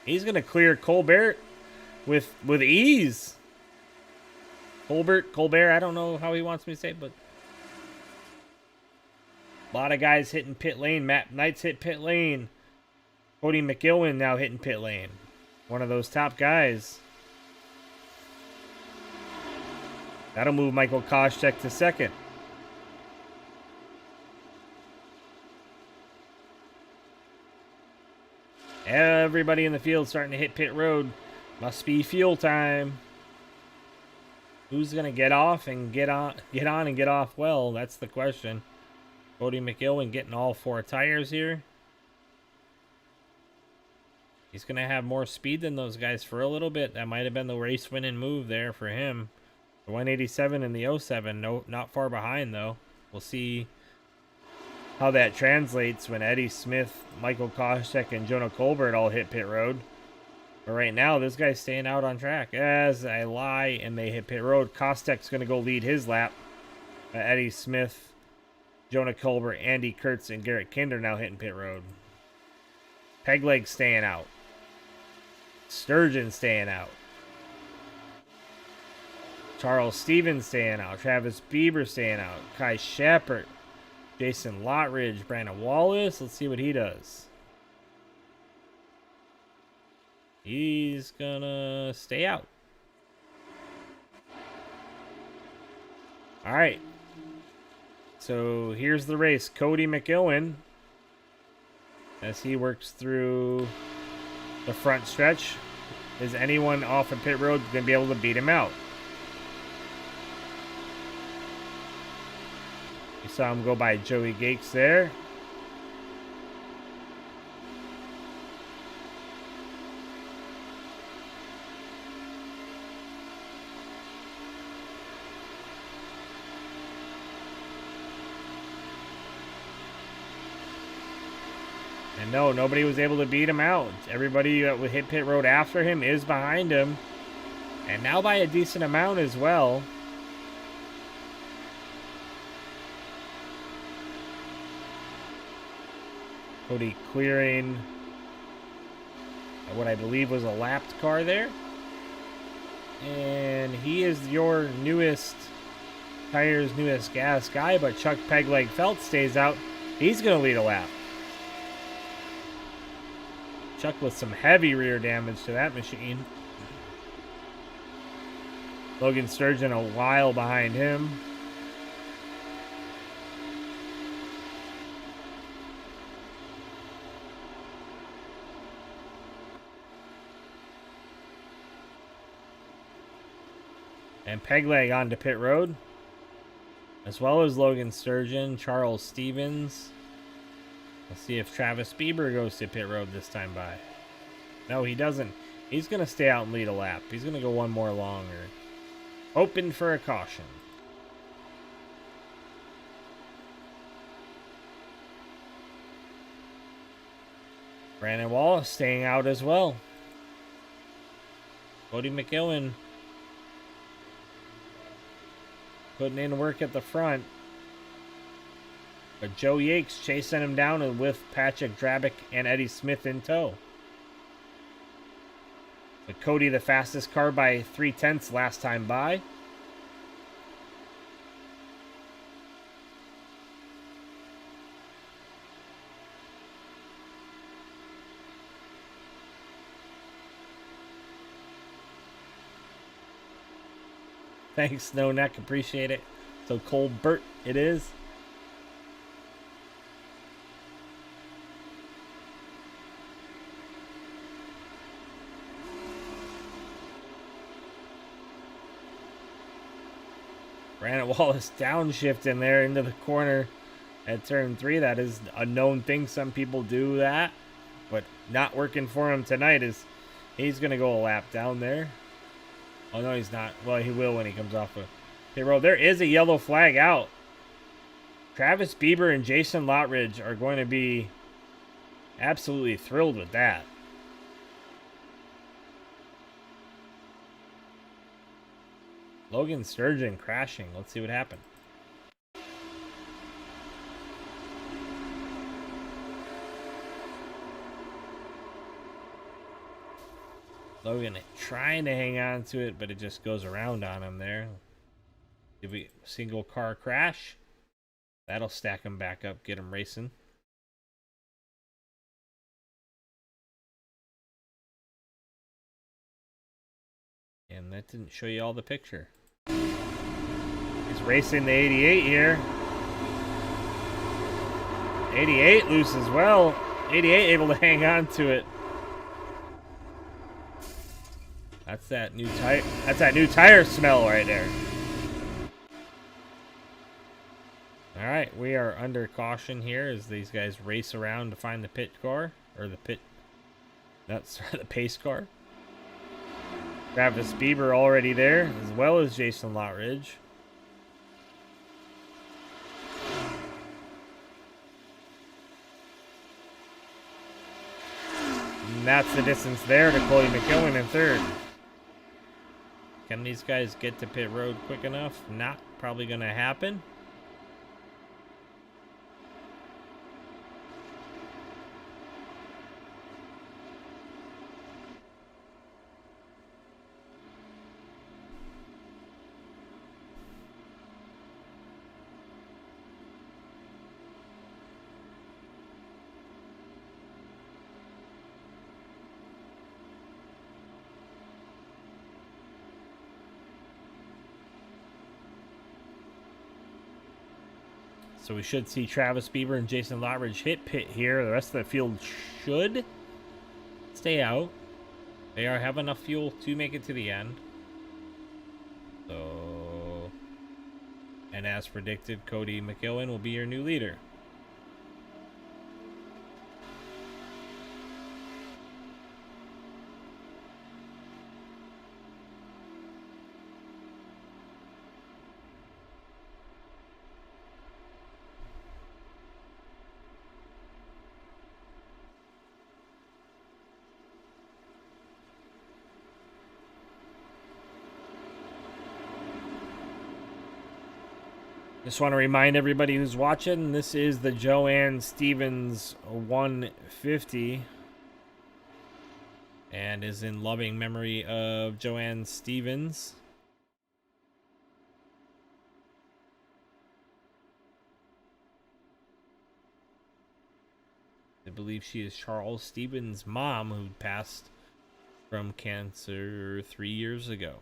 He's going to clear Colbert with ease. Colbert, I don't know how he wants me to say it, but a lot of guys hitting pit lane. Matt Knight's hit pit lane. Cody McIlwain now hitting pit lane. One of those top guys. That'll move Michael Koscheck to 2nd. Everybody in the field starting to hit pit road. Must be fuel time. Who's going to get off and get on and get off well? That's the question. Cody McIlwain getting all 4 tires here. He's going to have more speed than those guys for a little bit. That might have been the race winning move there for him. The 187 and the 07, no, not far behind though. We'll see how that translates when Eddie Smith, Michael Koscheck, and Jonah Colbert all hit pit road. But right now, this guy's staying out on track. As I lie and they hit pit road, Koscheck's going to go lead his lap. Eddie Smith, Jonah Colbert, Andy Kurtz, and Garrett Kinder now hitting pit road. Pegleg staying out. Sturgeon staying out. Charles Stevens staying out. Travis Bieber staying out. Kai Shepard. Jason Lottridge. Brandon Wallace. Let's see what he does. He's gonna stay out. All right. So here's the race. Cody McIlwain, as he works through the front stretch. Is anyone off of pit road going to be able to beat him out? You saw him go by Joey Gates there. And no, nobody was able to beat him out. Everybody that would hit pit road after him is behind him. And now by a decent amount as well. Cody clearing what I believe was a lapped car there. And he is your newest tires, newest gas guy, but Chuck Pegleg Felt stays out. He's going to lead a lap. Chuck with some heavy rear damage to that machine. Logan Sturgeon a while behind him. And Pegleg onto pit road, as well as Logan Sturgeon, Charles Stevens. Let's see if Travis Bieber goes to pit road this time by. No, he doesn't. He's going to stay out and lead a lap. He's going to go one more longer. Open for a caution. Brandon Wallace staying out as well. Cody McIlwain putting in work at the front. But Joe Yates chasing him down and with Patrick Drabick and Eddie Smith in tow. But Cody the fastest car by 3/10 last time by. Thanks, Snow Neck. Appreciate it. So Colbert it is. Brandon Wallace downshift in there into the corner at turn 3. That is a known thing. Some people do that, but not working for him tonight. Is he's going to go a lap down there. Oh, no, he's not. Well, he will when he comes off a pit road. There is a yellow flag out. Travis Bieber and Jason Lottridge are going to be absolutely thrilled with that. Logan Sturgeon crashing. Let's see what happened. Logan trying to hang on to it, but it just goes around on him there. Did we single car crash? That'll stack him back up, get him racing. And that didn't show you all the picture. He's racing the 88 here. 88 loose as well. 88 able to hang on to it. That's that new tire. That's that new tire smell right there. All right, we are under caution here as these guys race around to find the pit car or the pit. That's the pace car. Travis Bieber already there, as well as Jason Lottridge. And that's the distance there to Cody McKillen in third. Can these guys get to pit road quick enough? Not probably going to happen. So we should see Travis Bieber and Jason Lottridge hit pit here. The rest of the field should stay out. They have enough fuel to make it to the end. So, and as predicted, Cody McKillen will be your new leader. Just want to remind everybody who's watching, this is the Joann Stevens 150 and is in loving memory of Joann Stevens. I believe she is Charles Stevens' mom, who passed from cancer 3 years ago.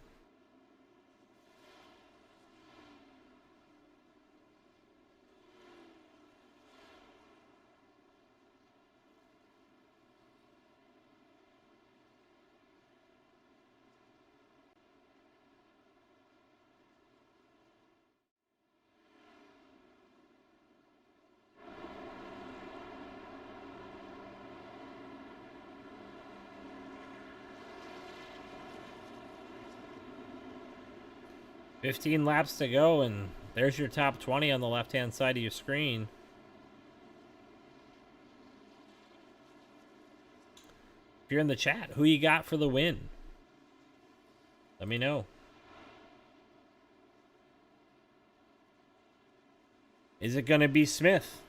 $15 laps to go, and there's your top 20 on the left-hand side of your screen. If you're in the chat, who you got for the win? Let me know. Is it going to be Smith?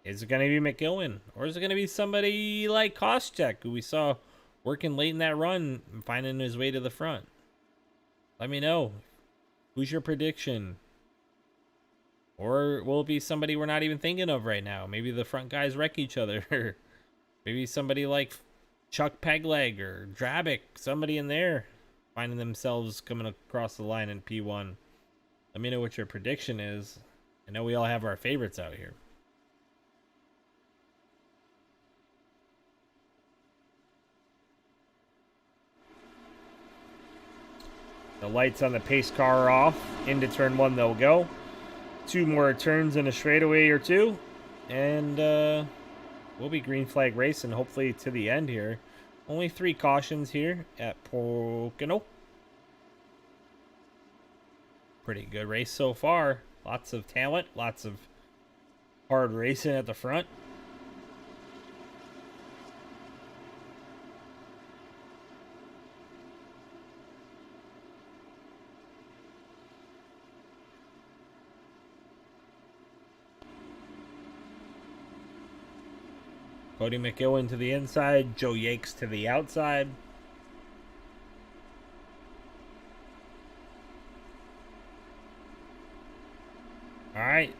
Is it going to be McKillen? Or is it going to be somebody like Koscheck, who we saw working late in that run and finding his way to the front? Let me know. Who's your prediction? Or will it be somebody we're not even thinking of right now? Maybe the front guys wreck each other. Maybe somebody like Chuck Pegleg or Drabick. Somebody in there. finding themselves coming across the line in P1. Let me know what your prediction is. I know we all have our favorites out here. The lights on the pace car are off. Into turn 1 they'll go. 2 more turns in a straightaway or 2. And we'll be green flag racing hopefully to the end here. Only 3 cautions here at Pocono. Pretty good race so far. Lots of talent. Lots of hard racing at the front. Cody McEwen to the inside, Joe Yakes to the outside. All right.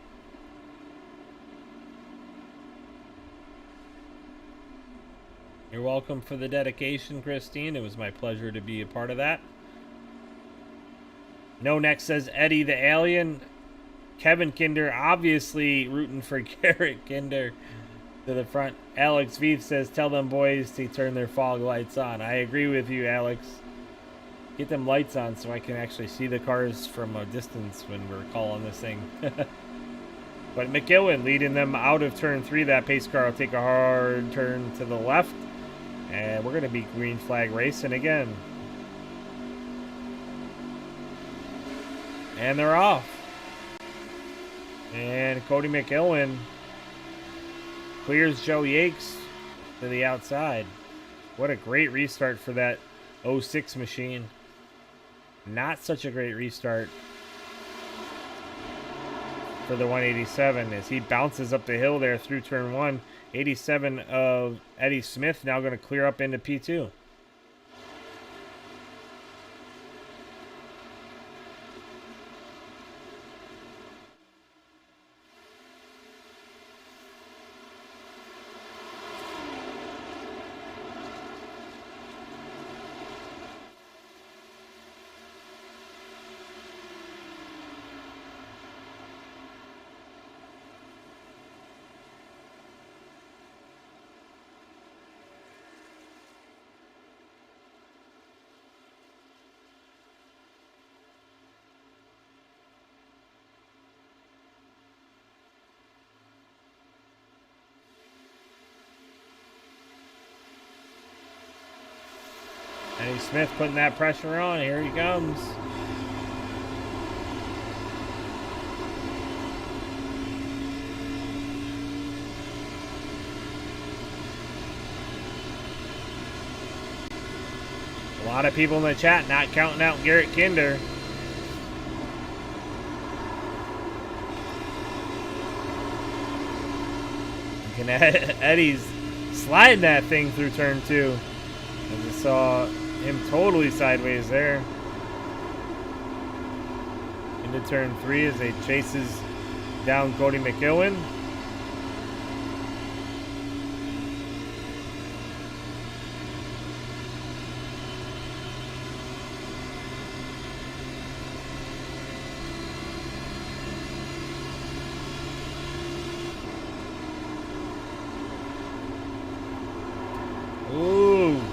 You're welcome for the dedication, Christine. It was my pleasure to be a part of that. No Next says Eddie the Alien. Kevin Kinder obviously rooting for Garrett Kinder. To the front. Alex Veith says, tell them boys to turn their fog lights on. I agree with you, Alex. Get them lights on so I can actually see the cars from a distance when we're calling this thing. But McEwen leading them out of turn 3. That pace car will take a hard turn to the left. And we're going to be green flag racing again. And they're off. And Cody McEwen clears Joe Yakes to the outside. What a great restart for that 06 machine. Not such a great restart for the 187 as he bounces up the hill there through turn 1. 87 of Eddie Smith now going to clear up into P2. Eddie Smith putting that pressure on. Here he comes. A lot of people in the chat not counting out Garrett Kinder. Eddie's sliding that thing through turn 2. As we saw him totally sideways there. Into turn 3 as he chases down Cody McEwen.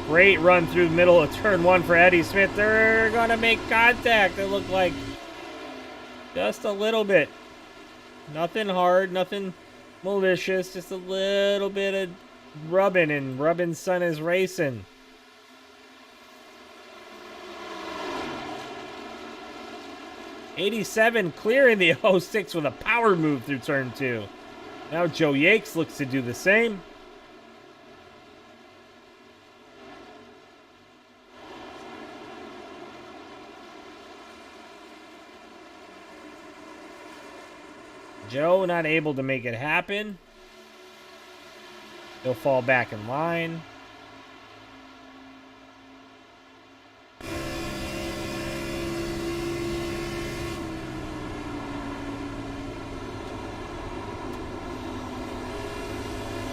Great run through the middle of turn 1 for Eddie Smith. They're going to make contact. It looked like just a little bit. Nothing hard, nothing malicious. Just a little bit of rubbing, and rubbing son is racing. '87 clearing the 06 with a power move through turn 2. Now Joe Yakes looks to do the same. Joe not able to make it happen. He'll fall back in line.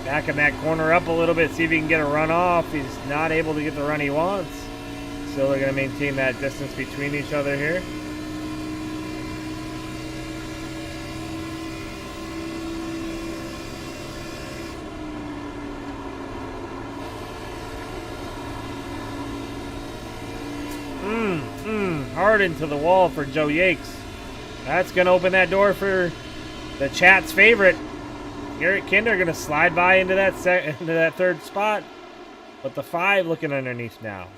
Backing that corner up a little bit, see if he can get a run off. He's not able to get the run he wants. Still they're going to maintain that distance between each other here. Hard into the wall for Joe Yakes. That's going to open that door for the chat's favorite. Garrett Kinder going to slide by into that third spot. But the 5 looking underneath now.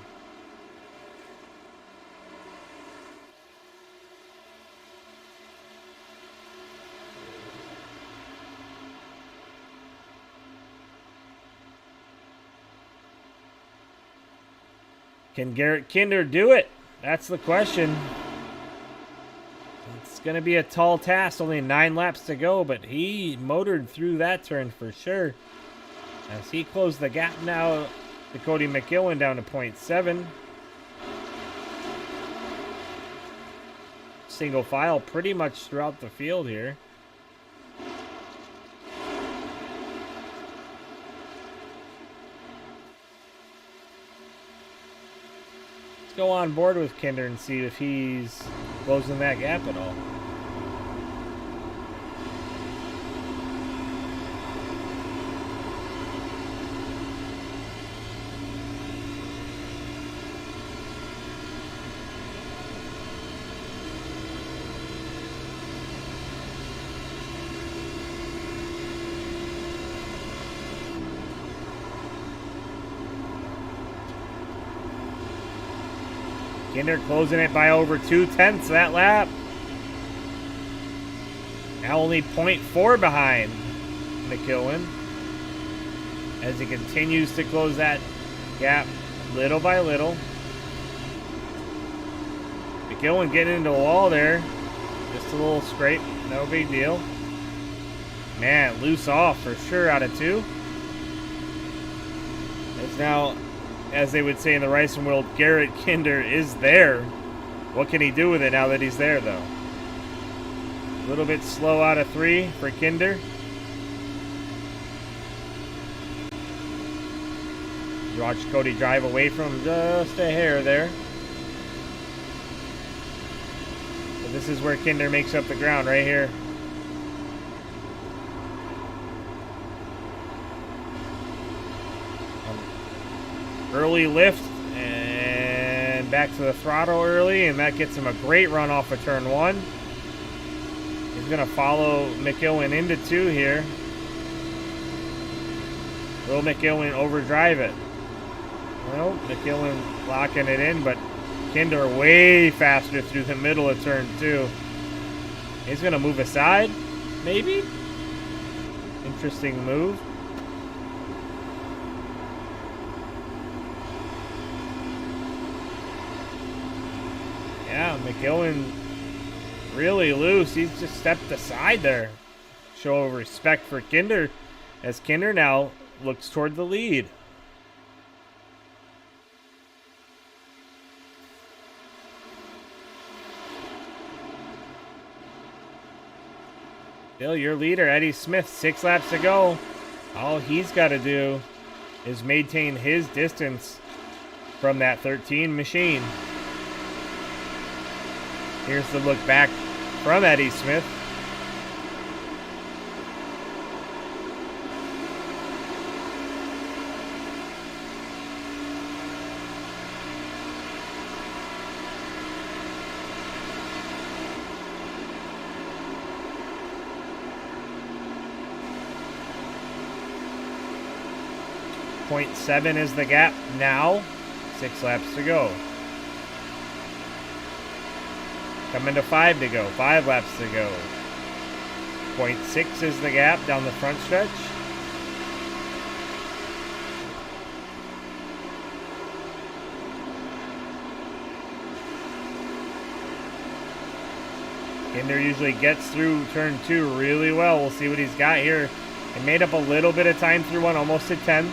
Can Garrett Kinder do it? That's the question. It's going to be a tall task. Only 9 laps to go, but he motored through that turn for sure. As he closed the gap now to Cody McEwen down to 0.7. Single file pretty much throughout the field here. Let's go on board with Kinder and see if he's closing that gap at all. Kinder closing it by over 2/10 that lap. Now only 0.4 behind McEwen as he continues to close that gap little by little. McEwen getting into a wall there. Just a little scrape, no big deal. Man, loose off for sure out of 2. It's now, as they would say in the racing world, Garrett Kinder is there. What can he do with it now that he's there, though? A little bit slow out of 3 for Kinder. You watch Cody drive away from him just a hair there. But this is where Kinder makes up the ground right here. Early lift and back to the throttle early, and that gets him a great run off of turn 1. He's going to follow McEwen into 2 here. Will McEwen overdrive it? Well, McEwen locking it in, but Kinder way faster through the middle of turn 2. He's going to move aside, maybe? Interesting move. Yeah, McEwen really loose. He's just stepped aside there. Show of respect for Kinder as Kinder now looks toward the lead. Still your leader, Eddie Smith, 6 laps to go. All he's got to do is maintain his distance from that 13 machine. Here's the look back from Eddie Smith. .7 is the gap now. 6 laps to go. Coming to 5 to go. 5 laps to go. 0.6 is the gap down the front stretch. Kinder usually gets through turn 2 really well. We'll see what he's got here. He made up a little bit of time through 1, almost at 10.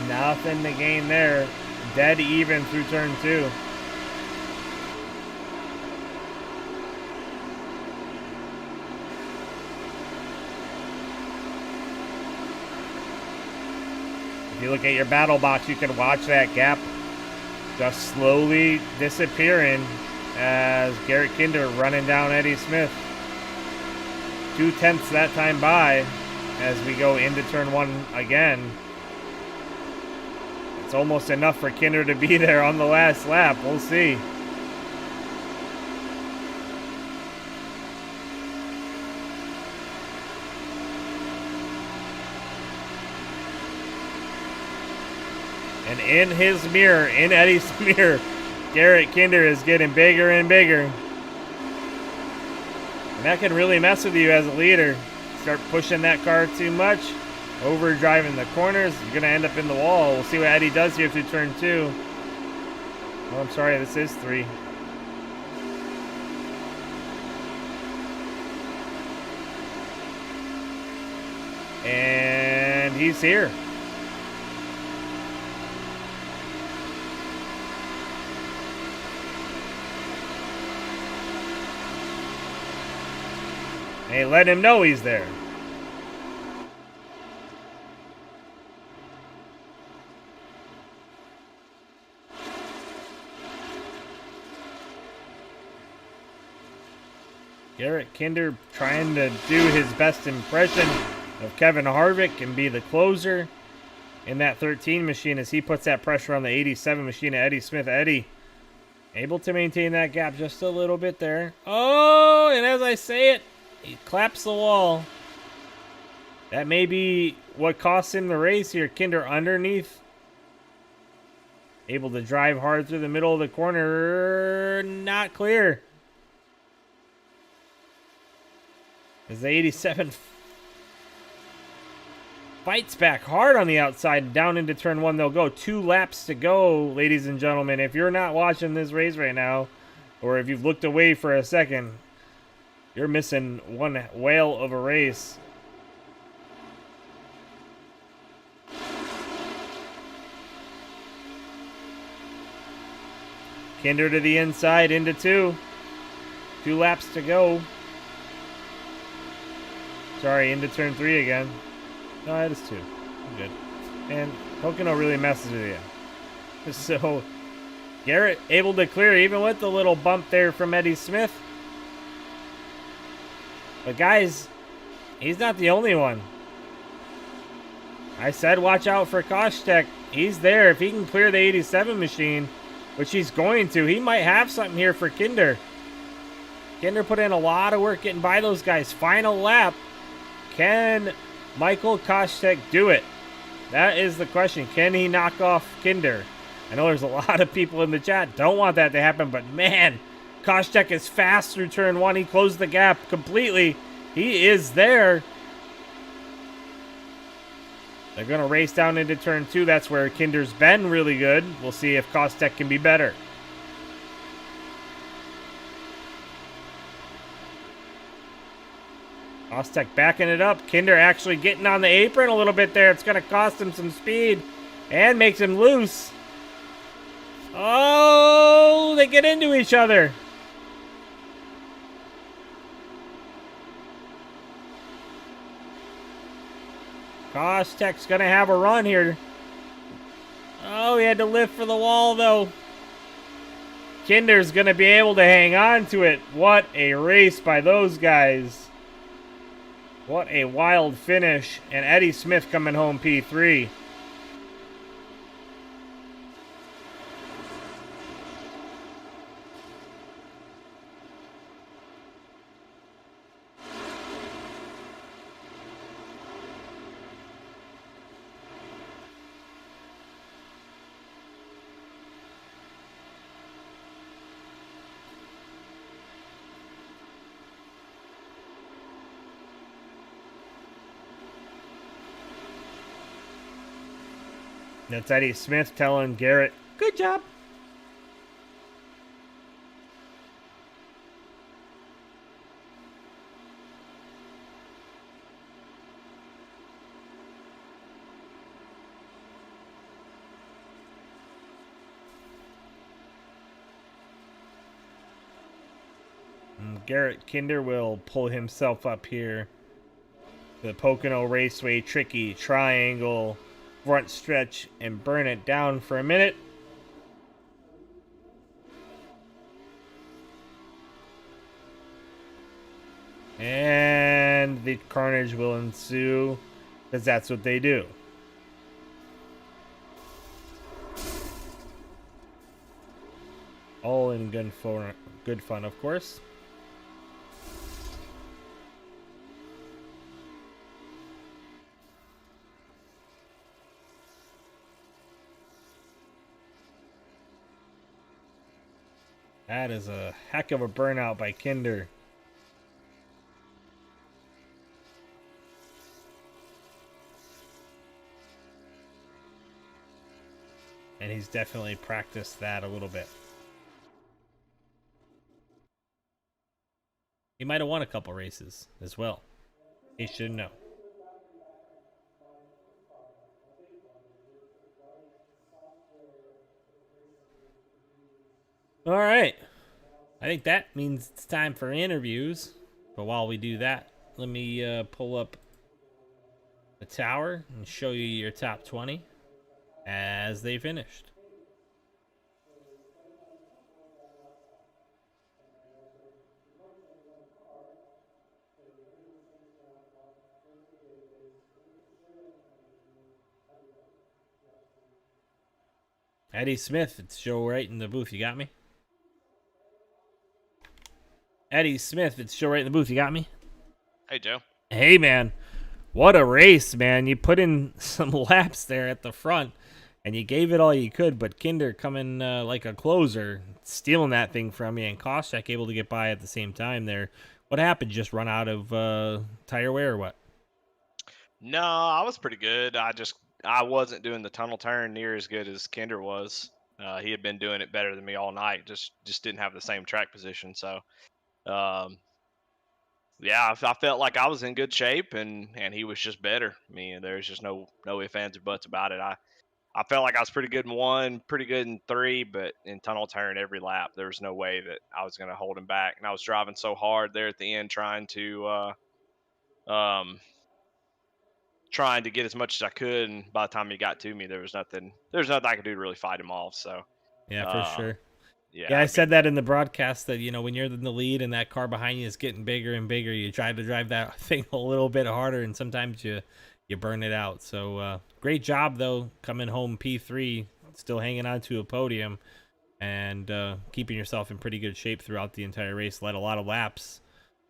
Nothing to gain there. Dead even through turn 2. you look at your battle box, you can watch that gap just slowly disappearing as Garrett Kinder running down Eddie Smith. 2/10 that time by as we go into turn one again. It's almost enough for Kinder to be there on the last lap. We'll see. And in his mirror, in Eddie's mirror, Garrett Kinder is getting bigger and bigger. And that can really mess with you as a leader. Start pushing that car too much, overdriving the corners, you're going to end up in the wall. We'll see what Eddie does here through turn 2. Oh, I'm sorry, this is 3. And he's here. Hey, let him know he's there. Garrett Kinder trying to do his best impression of Kevin Harvick and be the closer in that 13 machine as he puts that pressure on the 87 machine of Eddie Smith. Eddie able to maintain that gap just a little bit there. Oh, and as I say it, he claps the wall. That may be what costs him the race here. Kinder underneath. Able to drive hard through the middle of the corner. Not clear. As the 87 fights back hard on the outside. Down into turn 1 they'll go. 2 laps to go, ladies and gentlemen. If you're not watching this race right now, or if you've looked away for a second, you're missing one whale of a race. Kinder to the inside into 2. 2 laps to go. Sorry, into turn 3 again. No, that is 2. I'm good. And Pocono really messes with you. So, Garrett able to clear even with the little bump there from Eddie Smith. But guys, he's not the only one. I said watch out for Koshtek. He's there. If he can clear the 87 machine, which he's going to, he might have something here for Kinder. Kinder put in a lot of work getting by those guys. Final lap. Can Michael Koshtek do it? That is the question. Can he knock off Kinder? I know there's a lot of people in the chat don't want that to happen, but man, Koshtek is fast through turn 1. He closed the gap completely. He is there. They're going to race down into turn 2. That's where Kinder's been really good. We'll see if Koshtek can be better. Koshtek backing it up. Kinder actually getting on the apron a little bit there. It's going to cost him some speed and makes him loose. Oh, they get into each other. Koshtek's going to have a run here. Oh, he had to lift for the wall, though. Kinder's going to be able to hang on to it. What a race by those guys. What a wild finish. And Eddie Smith coming home P3. That's Eddie Smith telling Garrett, good job. Garrett Kinder will pull himself up here. The Pocono Raceway tricky triangle front stretch and burn it down for a minute. And the carnage will ensue, because that's what they do. All in good fun, of course. That is a heck of a burnout by Kinder. And he's definitely practiced that a little bit. He might have won a couple races as well. He should know. All right. I think that means it's time for interviews. But while we do that, let me pull up the tower and show you your top 20 as they finished. Eddie Smith, it's Joe Wright in the booth. You got me? Eddie Smith, it's Joe Wright in the booth. You got me? Hey, Joe. Hey, man. What a race, man. You put in some laps there at the front, and you gave it all you could, but Kinder coming like a closer, stealing that thing from you, and Koscheck able to get by at the same time there. What happened? Just run out of tire wear or what? No, I was pretty good. I wasn't doing the tunnel turn near as good as Kinder was. He had been doing it better than me all night. Just didn't have the same track position. So, um, yeah, I felt like I was in good shape, and he was just better. I mean, there's just no ifs, ands, or buts about it. I felt like I was pretty good in one, pretty good in three, but in tunnel turn every lap, there was no way that I was going to hold him back. And I was driving so hard there at the end, um, trying to get as much as I could, and by the time he got to me, there was nothing I could do to really fight him off. So, Yeah, for uh, sure. yeah, Yeah, I I said mean, that in the broadcast that, when you're in the lead and that car behind you is getting bigger and bigger, you try to drive that thing a little bit harder, and sometimes you burn it out. So great job, though, coming home P3, still hanging on to a podium, and keeping yourself in pretty good shape throughout the entire race. Led a lot of laps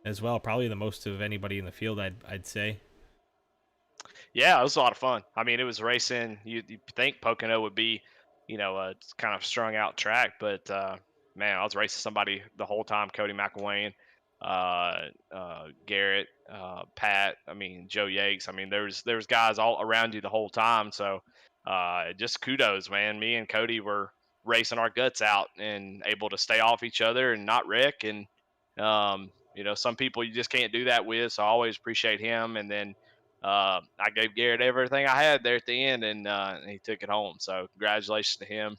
as well, probably the most of anybody in the field, I'd say. yeah, it was a lot of fun. I mean, it was racing. You think Pocono would be, a kind of strung out track, but man, I was racing somebody the whole time. Cody McElwain, Garrett, Pat. I mean, Joe Yates. I mean, there was guys all around you the whole time. So just kudos, man. Me and Cody were racing our guts out and able to stay off each other and not wreck. And some people you just can't do that with. So I always appreciate him. And then I gave Garrett everything I had there at the end, and he took it home. So congratulations to him.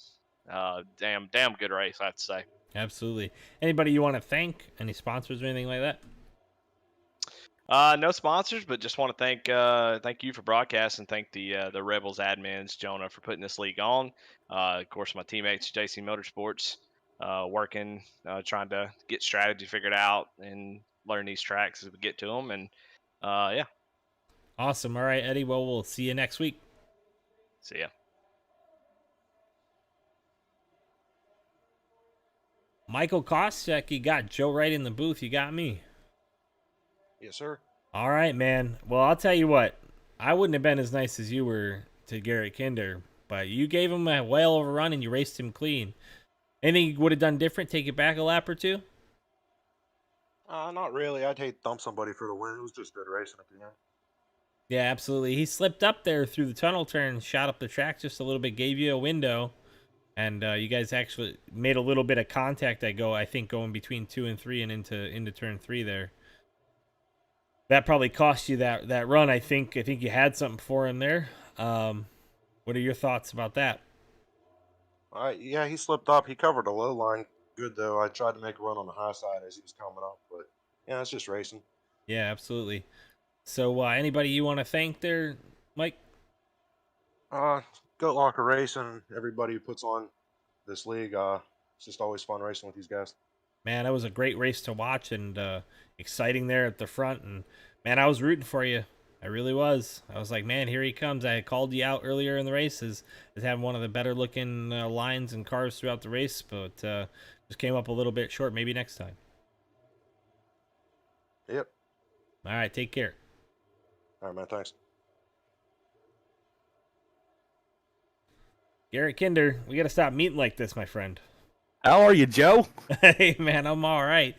Damn good race, I have to say. Absolutely. Anybody you want to thank? Any sponsors or anything like that? No sponsors, but just want to thank you for broadcasting. Thank the Rebels admins, Jonah, for putting this league on. Of course, my teammates, JC Motorsports, working, trying to get strategy figured out and learn these tracks as we get to them. And yeah, Awesome. All right, Eddie. Well, we'll see you next week. see ya. Michael Koscheck, you got Joe Wright in the booth. You got me. Yes, sir. All right, man. Well, I'll tell you what. I wouldn't have been as nice as you were to Garrett Kinder, but you gave him a whale of a run and you raced him clean. Anything you would have done different? Take it back a lap or two? Not really. I'd hate to thump somebody for the win. It was just good racing at the end. Yeah, absolutely. He slipped up there through the tunnel turn, shot up the track just a little bit, gave you a window, and you guys actually made a little bit of contact. I think, going between 2 and 3 and into turn 3 there. That probably cost you that run. I think you had something for him there. What are your thoughts about that? Yeah, he slipped up. He covered the low line good though. I tried to make a run on the high side as he was coming up, but yeah, it's just racing. Yeah, absolutely. So, anybody you want to thank there, Mike? Goat Locker Racing, everybody who puts on this league, it's just always fun racing with these guys. Man, that was a great race to watch and exciting there at the front. And man, I was rooting for you. I really was. I was like, man, here he comes. I had called you out earlier in the races as having one of the better looking lines and cars throughout the race, but just came up a little bit short. Maybe next time. Yep. All right, take care. All right, man. Thanks. Garrett Kinder, we got to stop meeting like this, my friend. How are you, Joe? Hey, man, I'm all right.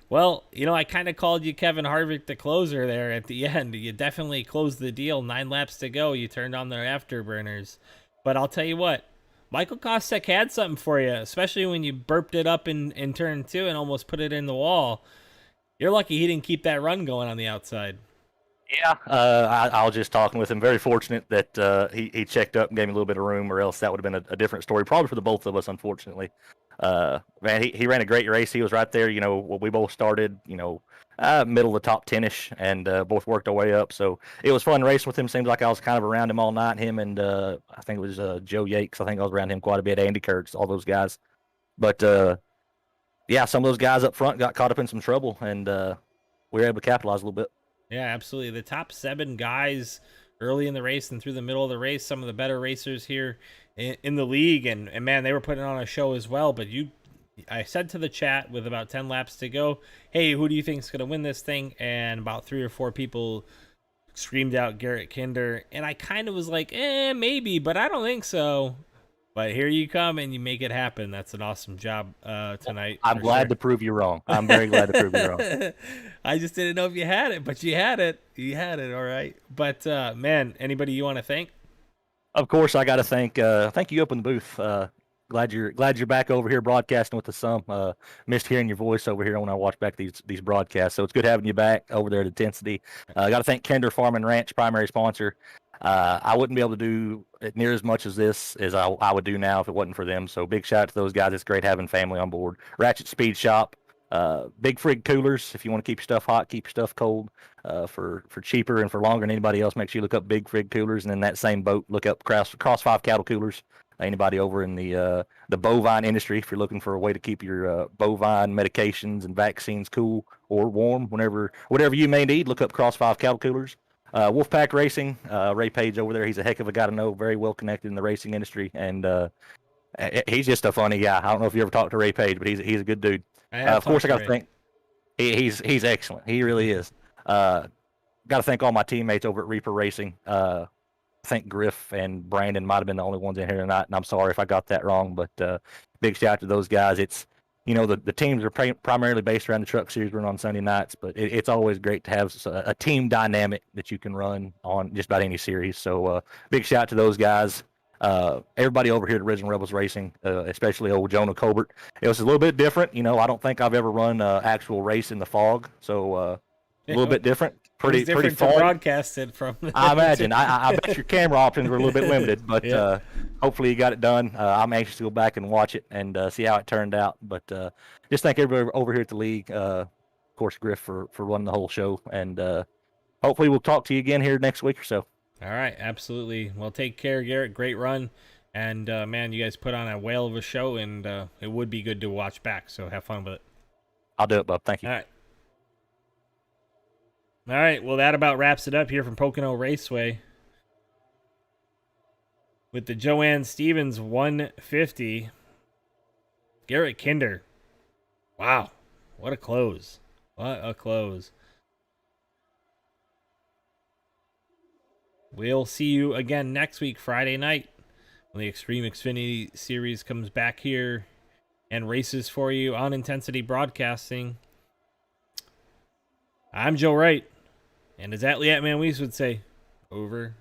Well, I kind of called you Kevin Harvick the closer there at the end. You definitely closed the deal. 9 laps to go. You turned on the afterburners. But I'll tell you what, Michael Kostek had something for you, especially when you burped it up in turn 2 and almost put it in the wall. You're lucky he didn't keep that run going on the outside. Yeah, I was just talking with him. Very fortunate that he checked up and gave me a little bit of room, or else that would have been a different story, probably for the both of us, unfortunately. Man, he ran a great race. He was right there, when we both started, middle of the top 10-ish, and both worked our way up. So it was fun racing with him. Seems like I was kind of around him all night. Him and I think it was Joe Yates. I think I was around him quite a bit. Andy Kurtz, all those guys. But yeah, some of those guys up front got caught up in some trouble, and we were able to capitalize a little bit. Yeah, absolutely. The top 7 guys early in the race and through the middle of the race, some of the better racers here in the league, and man, they were putting on a show as well. But I said to the chat with about 10 laps to go, hey, who do you think is going to win this thing? And about 3 or 4 people screamed out Garrett Kinder, and I kind of was like, maybe, but I don't think so. But here you come, and you make it happen. That's an awesome job tonight. I'm glad to prove you wrong. I'm very glad to prove you wrong. I just didn't know if you had it, but you had it. You had it, all right. But, man, anybody you want to thank? Of course, I got to thank you up in the booth. Glad you're back over here broadcasting with us some. Missed hearing your voice over here when I watch back these broadcasts. So it's good having you back over there at Intensity. Got to thank Kinder Farm and Ranch, primary sponsor. I wouldn't be able to do it near as much as this as I would do now if it wasn't for them. So big shout out to those guys. It's great having family on board. Ratchet Speed Shop, Big Frig Coolers. If you want to keep your stuff hot, keep your stuff cold, for cheaper and for longer than anybody else, make sure you look up Big Frig Coolers. And in that same boat, look up Cross 5 Cattle Coolers. Anybody over in the bovine industry, if you're looking for a way to keep your bovine medications and vaccines cool or warm, whatever you may need, look up Cross 5 Cattle Coolers. Wolfpack Racing, Ray Page over there. He's a heck of a guy to know. Very well connected in the racing industry, and he's just a funny guy. I don't know if you ever talked to Ray Page, but he's a good dude. Of course, I got to thank. He's excellent. He really is. Got to thank all my teammates over at Reaper Racing. I think Griff and Brandon might have been the only ones in here tonight, and I'm sorry if I got that wrong, but big shout out to those guys. It's the teams are primarily based around the truck series run on Sunday nights, but it's always great to have a team dynamic that you can run on just about any series. So big shout out to those guys. Everybody over here at Original Rebels Racing, especially old Jonah Colbert. It was a little bit different. I don't think I've ever run an actual race in the fog, so a little bit different. Pretty different fun. To broadcast it from. I imagine. I bet your camera options were a little bit limited, but yeah. Hopefully you got it done. I'm anxious to go back and watch it and see how it turned out. But just thank everybody over here at the league. Of course, Griff for running the whole show, and hopefully we'll talk to you again here next week or so. All right, absolutely. Well, take care, Garrett. Great run, and man, you guys put on a whale of a show, and it would be good to watch back. So have fun with it. I'll do it, Bub. Thank you. All right. All right, well, that about wraps it up here from Pocono Raceway with the Joann Stevens 150. Garrett Kinder. Wow, what a close. What a close. We'll see you again next week, Friday night, when the Xtreme Xfinity Series comes back here and races for you on Intensity Broadcasting. I'm Joe Wright. And as Atlee Man Weiss would say, over